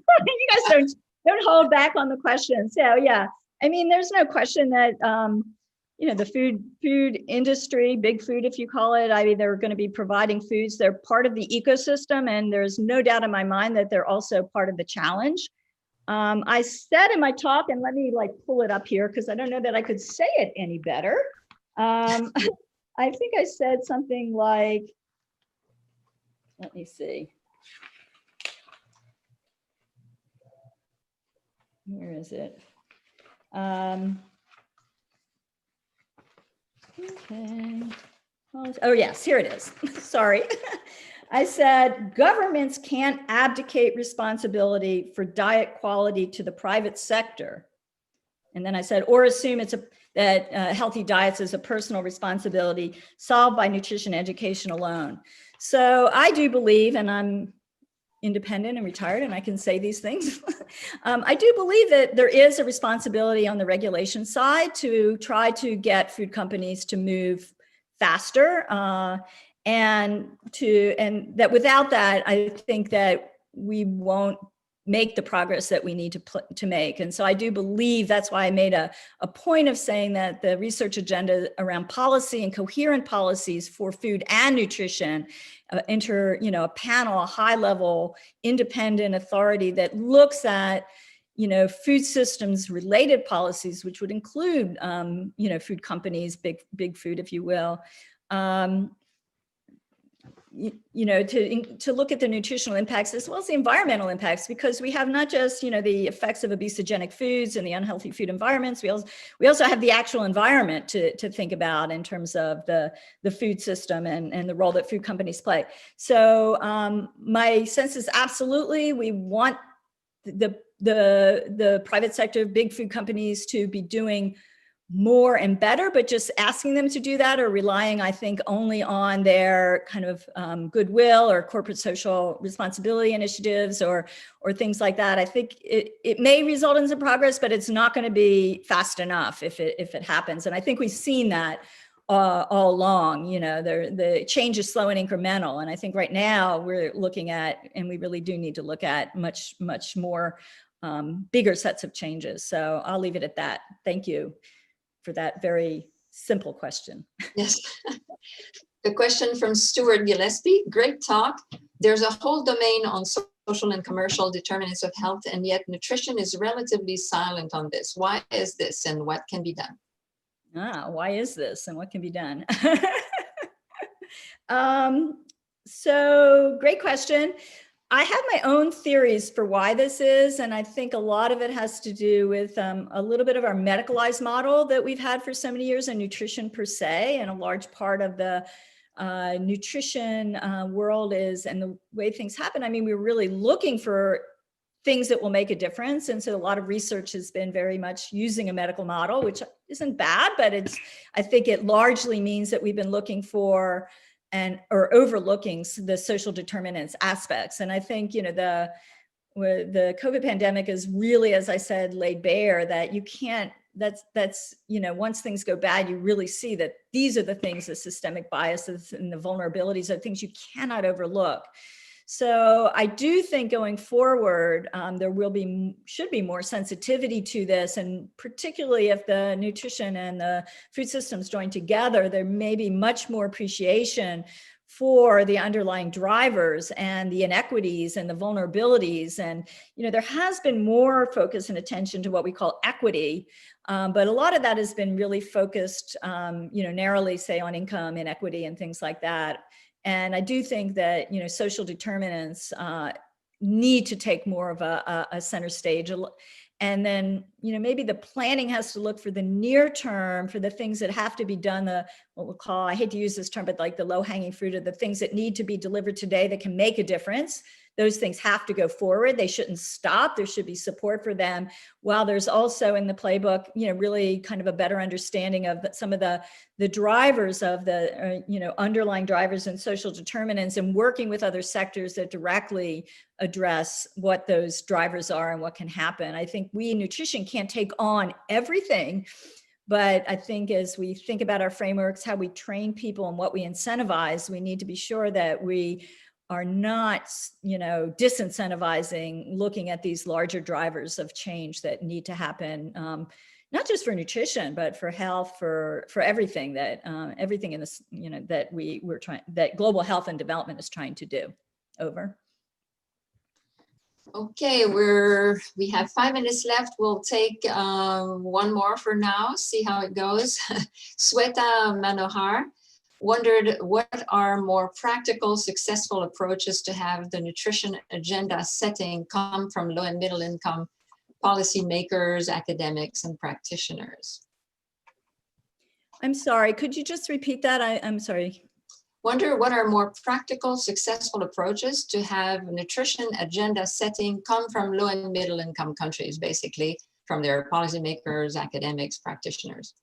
Speaker 5: guys don't hold back on the questions. So yeah, I mean, there's no question that the food industry, big food, if you call it, I mean, they're going to be providing foods. They're part of the ecosystem, and there's no doubt in my mind that they're also part of the challenge. I said in my talk, and let me pull it up here because I don't know that I could say it any better. I think I said something like, let me see. Where is it? Okay. Oh, yes, here it is. Sorry. I said, governments can't abdicate responsibility for diet quality to the private sector. And then I said, or assume that healthy diets is a personal responsibility solved by nutrition education alone. So I do believe, and I'm independent and retired, and I can say these things. I do believe that there is a responsibility on the regulation side to try to get food companies to move faster, and that without that, I think that we won't make the progress that we need to make. And so I do believe that's why I made a point of saying that the research agenda around policy and coherent policies for food and nutrition, a panel, a high level independent authority that looks at, food systems related policies, which would include, food companies, big food, if you will, to look at the nutritional impacts as well as the environmental impacts, because we have not just, the effects of obesogenic foods and the unhealthy food environments. We also have the actual environment to think about in terms of the food system and the role that food companies play. So my sense is absolutely, we want the private sector, big food companies to be doing more and better, but just asking them to do that or relying, I think, only on their kind of goodwill or corporate social responsibility initiatives or things like that. I think it may result in some progress, but it's not going to be fast enough if it happens. And I think we've seen that all along. The change is slow and incremental. And I think right now we're looking at, and we really do need to look at much more bigger sets of changes. So I'll leave it at that. Thank you for that very simple question.
Speaker 1: Yes. A question from Stuart Gillespie. Great talk. There's a whole domain on social and commercial determinants of health, and yet nutrition is relatively silent on this. Why is this, and what can be done?
Speaker 5: Why is this, and what can be done? So great question. I have my own theories for why this is, and I think a lot of it has to do with a little bit of our medicalized model that we've had for so many years in nutrition per se, and a large part of the nutrition world is, and the way things happen, I mean, we're really looking for things that will make a difference. And so a lot of research has been very much using a medical model, which isn't bad, but I think it largely means that we've been looking for or overlooking the social determinants aspects. And I think, the COVID pandemic is really, as I said, laid bare that you can't, that's once things go bad, you really see that these are the things, the systemic biases and the vulnerabilities are things you cannot overlook. So I do think going forward, there should be more sensitivity to this, and particularly if the nutrition and the food systems join together, there may be much more appreciation for the underlying drivers and the inequities and the vulnerabilities. And, there has been more focus and attention to what we call equity, but a lot of that has been really focused, narrowly, say, on income inequity and things like that. And I do think that, social determinants need to take more of a center stage. And then, maybe the planning has to look for the near term, for the things that have to be done, what we'll call, I hate to use this term, but like the low hanging fruit, of the things that need to be delivered today that can make a difference. Those things have to go forward. They shouldn't stop. There should be support for them. While there's also in the playbook, really kind of a better understanding of some of the drivers of the, underlying drivers and social determinants, and working with other sectors that directly address what those drivers are and what can happen. I think we in nutrition can't take on everything, but I think as we think about our frameworks, how we train people and what we incentivize, we need to be sure that we are not, disincentivizing looking at these larger drivers of change that need to happen, not just for nutrition, but for health, for everything that, everything in this, that global health and development is trying to do. Over.
Speaker 1: Okay, we have 5 minutes left. We'll take one more for now, see how it goes. Sweta Manohar wondered what are more practical, successful approaches to have the nutrition agenda setting come from low and middle income policymakers, academics, and practitioners.
Speaker 5: I'm sorry, could you just repeat that? I'm sorry.
Speaker 1: Wonder what are more practical, successful approaches to have nutrition agenda setting come from low and middle income countries, basically from their policymakers, academics, practitioners.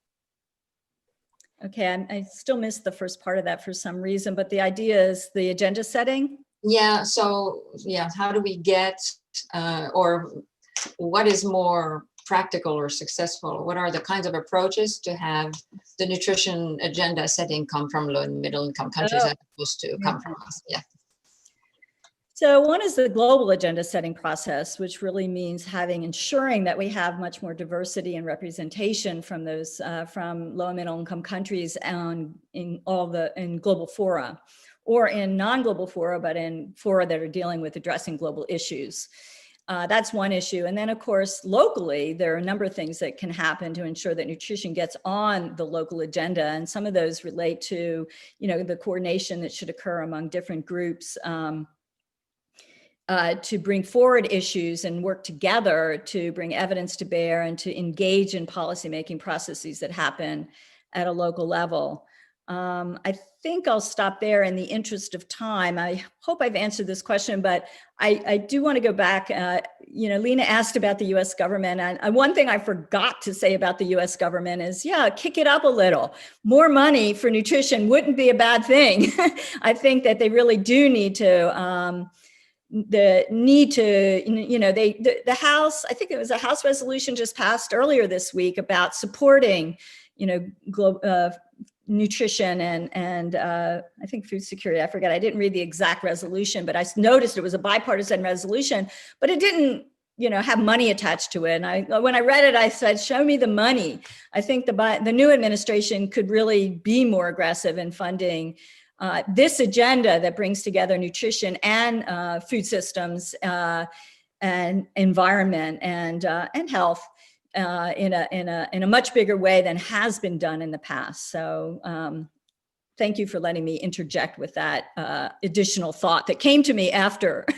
Speaker 5: Okay, I still missed the first part of that for some reason, but the idea is the agenda setting?
Speaker 1: Yeah, so yeah, how do we get, or what is more practical or successful? What are the kinds of approaches to have the nutrition agenda setting come from low and middle income countries as opposed to come from us? Yeah.
Speaker 5: So one is the global agenda setting process, which really means ensuring that we have much more diversity and representation from those from low and middle income countries in global fora, or in non-global fora, but in fora that are dealing with addressing global issues. That's one issue. And then of course, locally, there are a number of things that can happen to ensure that nutrition gets on the local agenda. And some of those relate to, the coordination that should occur among different groups, to bring forward issues and work together to bring evidence to bear and to engage in policymaking processes that happen at a local level. I think I'll stop there in the interest of time. I hope I've answered this question, but I do want to go back. Lena asked about the US government, and one thing I forgot to say about the US government is, kick it up a little. More money for nutrition wouldn't be a bad thing. I think that they really do need to, the House, I think it was a House resolution just passed earlier this week about supporting, nutrition and I think food security. I forget, I didn't read the exact resolution, but I noticed it was a bipartisan resolution, but it didn't, have money attached to it. And when I read it, I said, show me the money. I think the new administration could really be more aggressive in funding this agenda that brings together nutrition and food systems and environment and health in a much bigger way than has been done in the past. So thank you for letting me interject with that additional thought that came to me afterwards.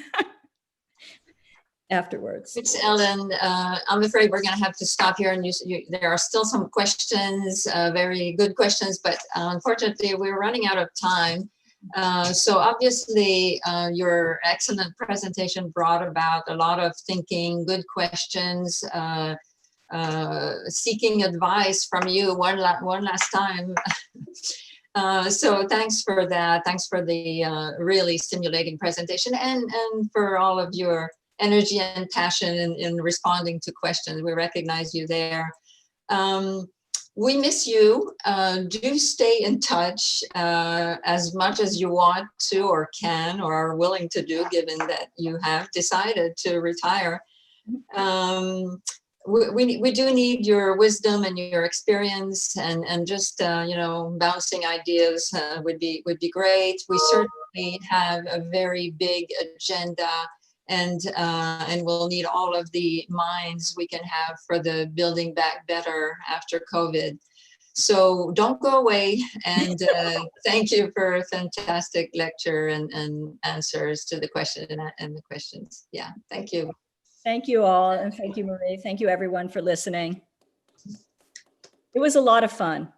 Speaker 1: Thanks, Ellen. I'm afraid we're going to have to stop here, and there are still some questions, very good questions, but unfortunately we're running out of time. So obviously your excellent presentation brought about a lot of thinking, good questions, seeking advice from you one last time. So thanks for that. Thanks for the really stimulating presentation, and for all of your energy and passion in responding to questions. We recognize you there. We miss you. Do stay in touch as much as you want to or can or are willing to do, given that you have decided to retire. We do need your wisdom and your experience, and just bouncing ideas would be great. We certainly have a very big agenda, and we'll need all of the minds we can have for the building back better after COVID. So don't go away, and thank you for a fantastic lecture and answers to the question and the questions. Yeah, thank you.
Speaker 5: Thank you all, and thank you, Marie. Thank you everyone for listening. It was a lot of fun.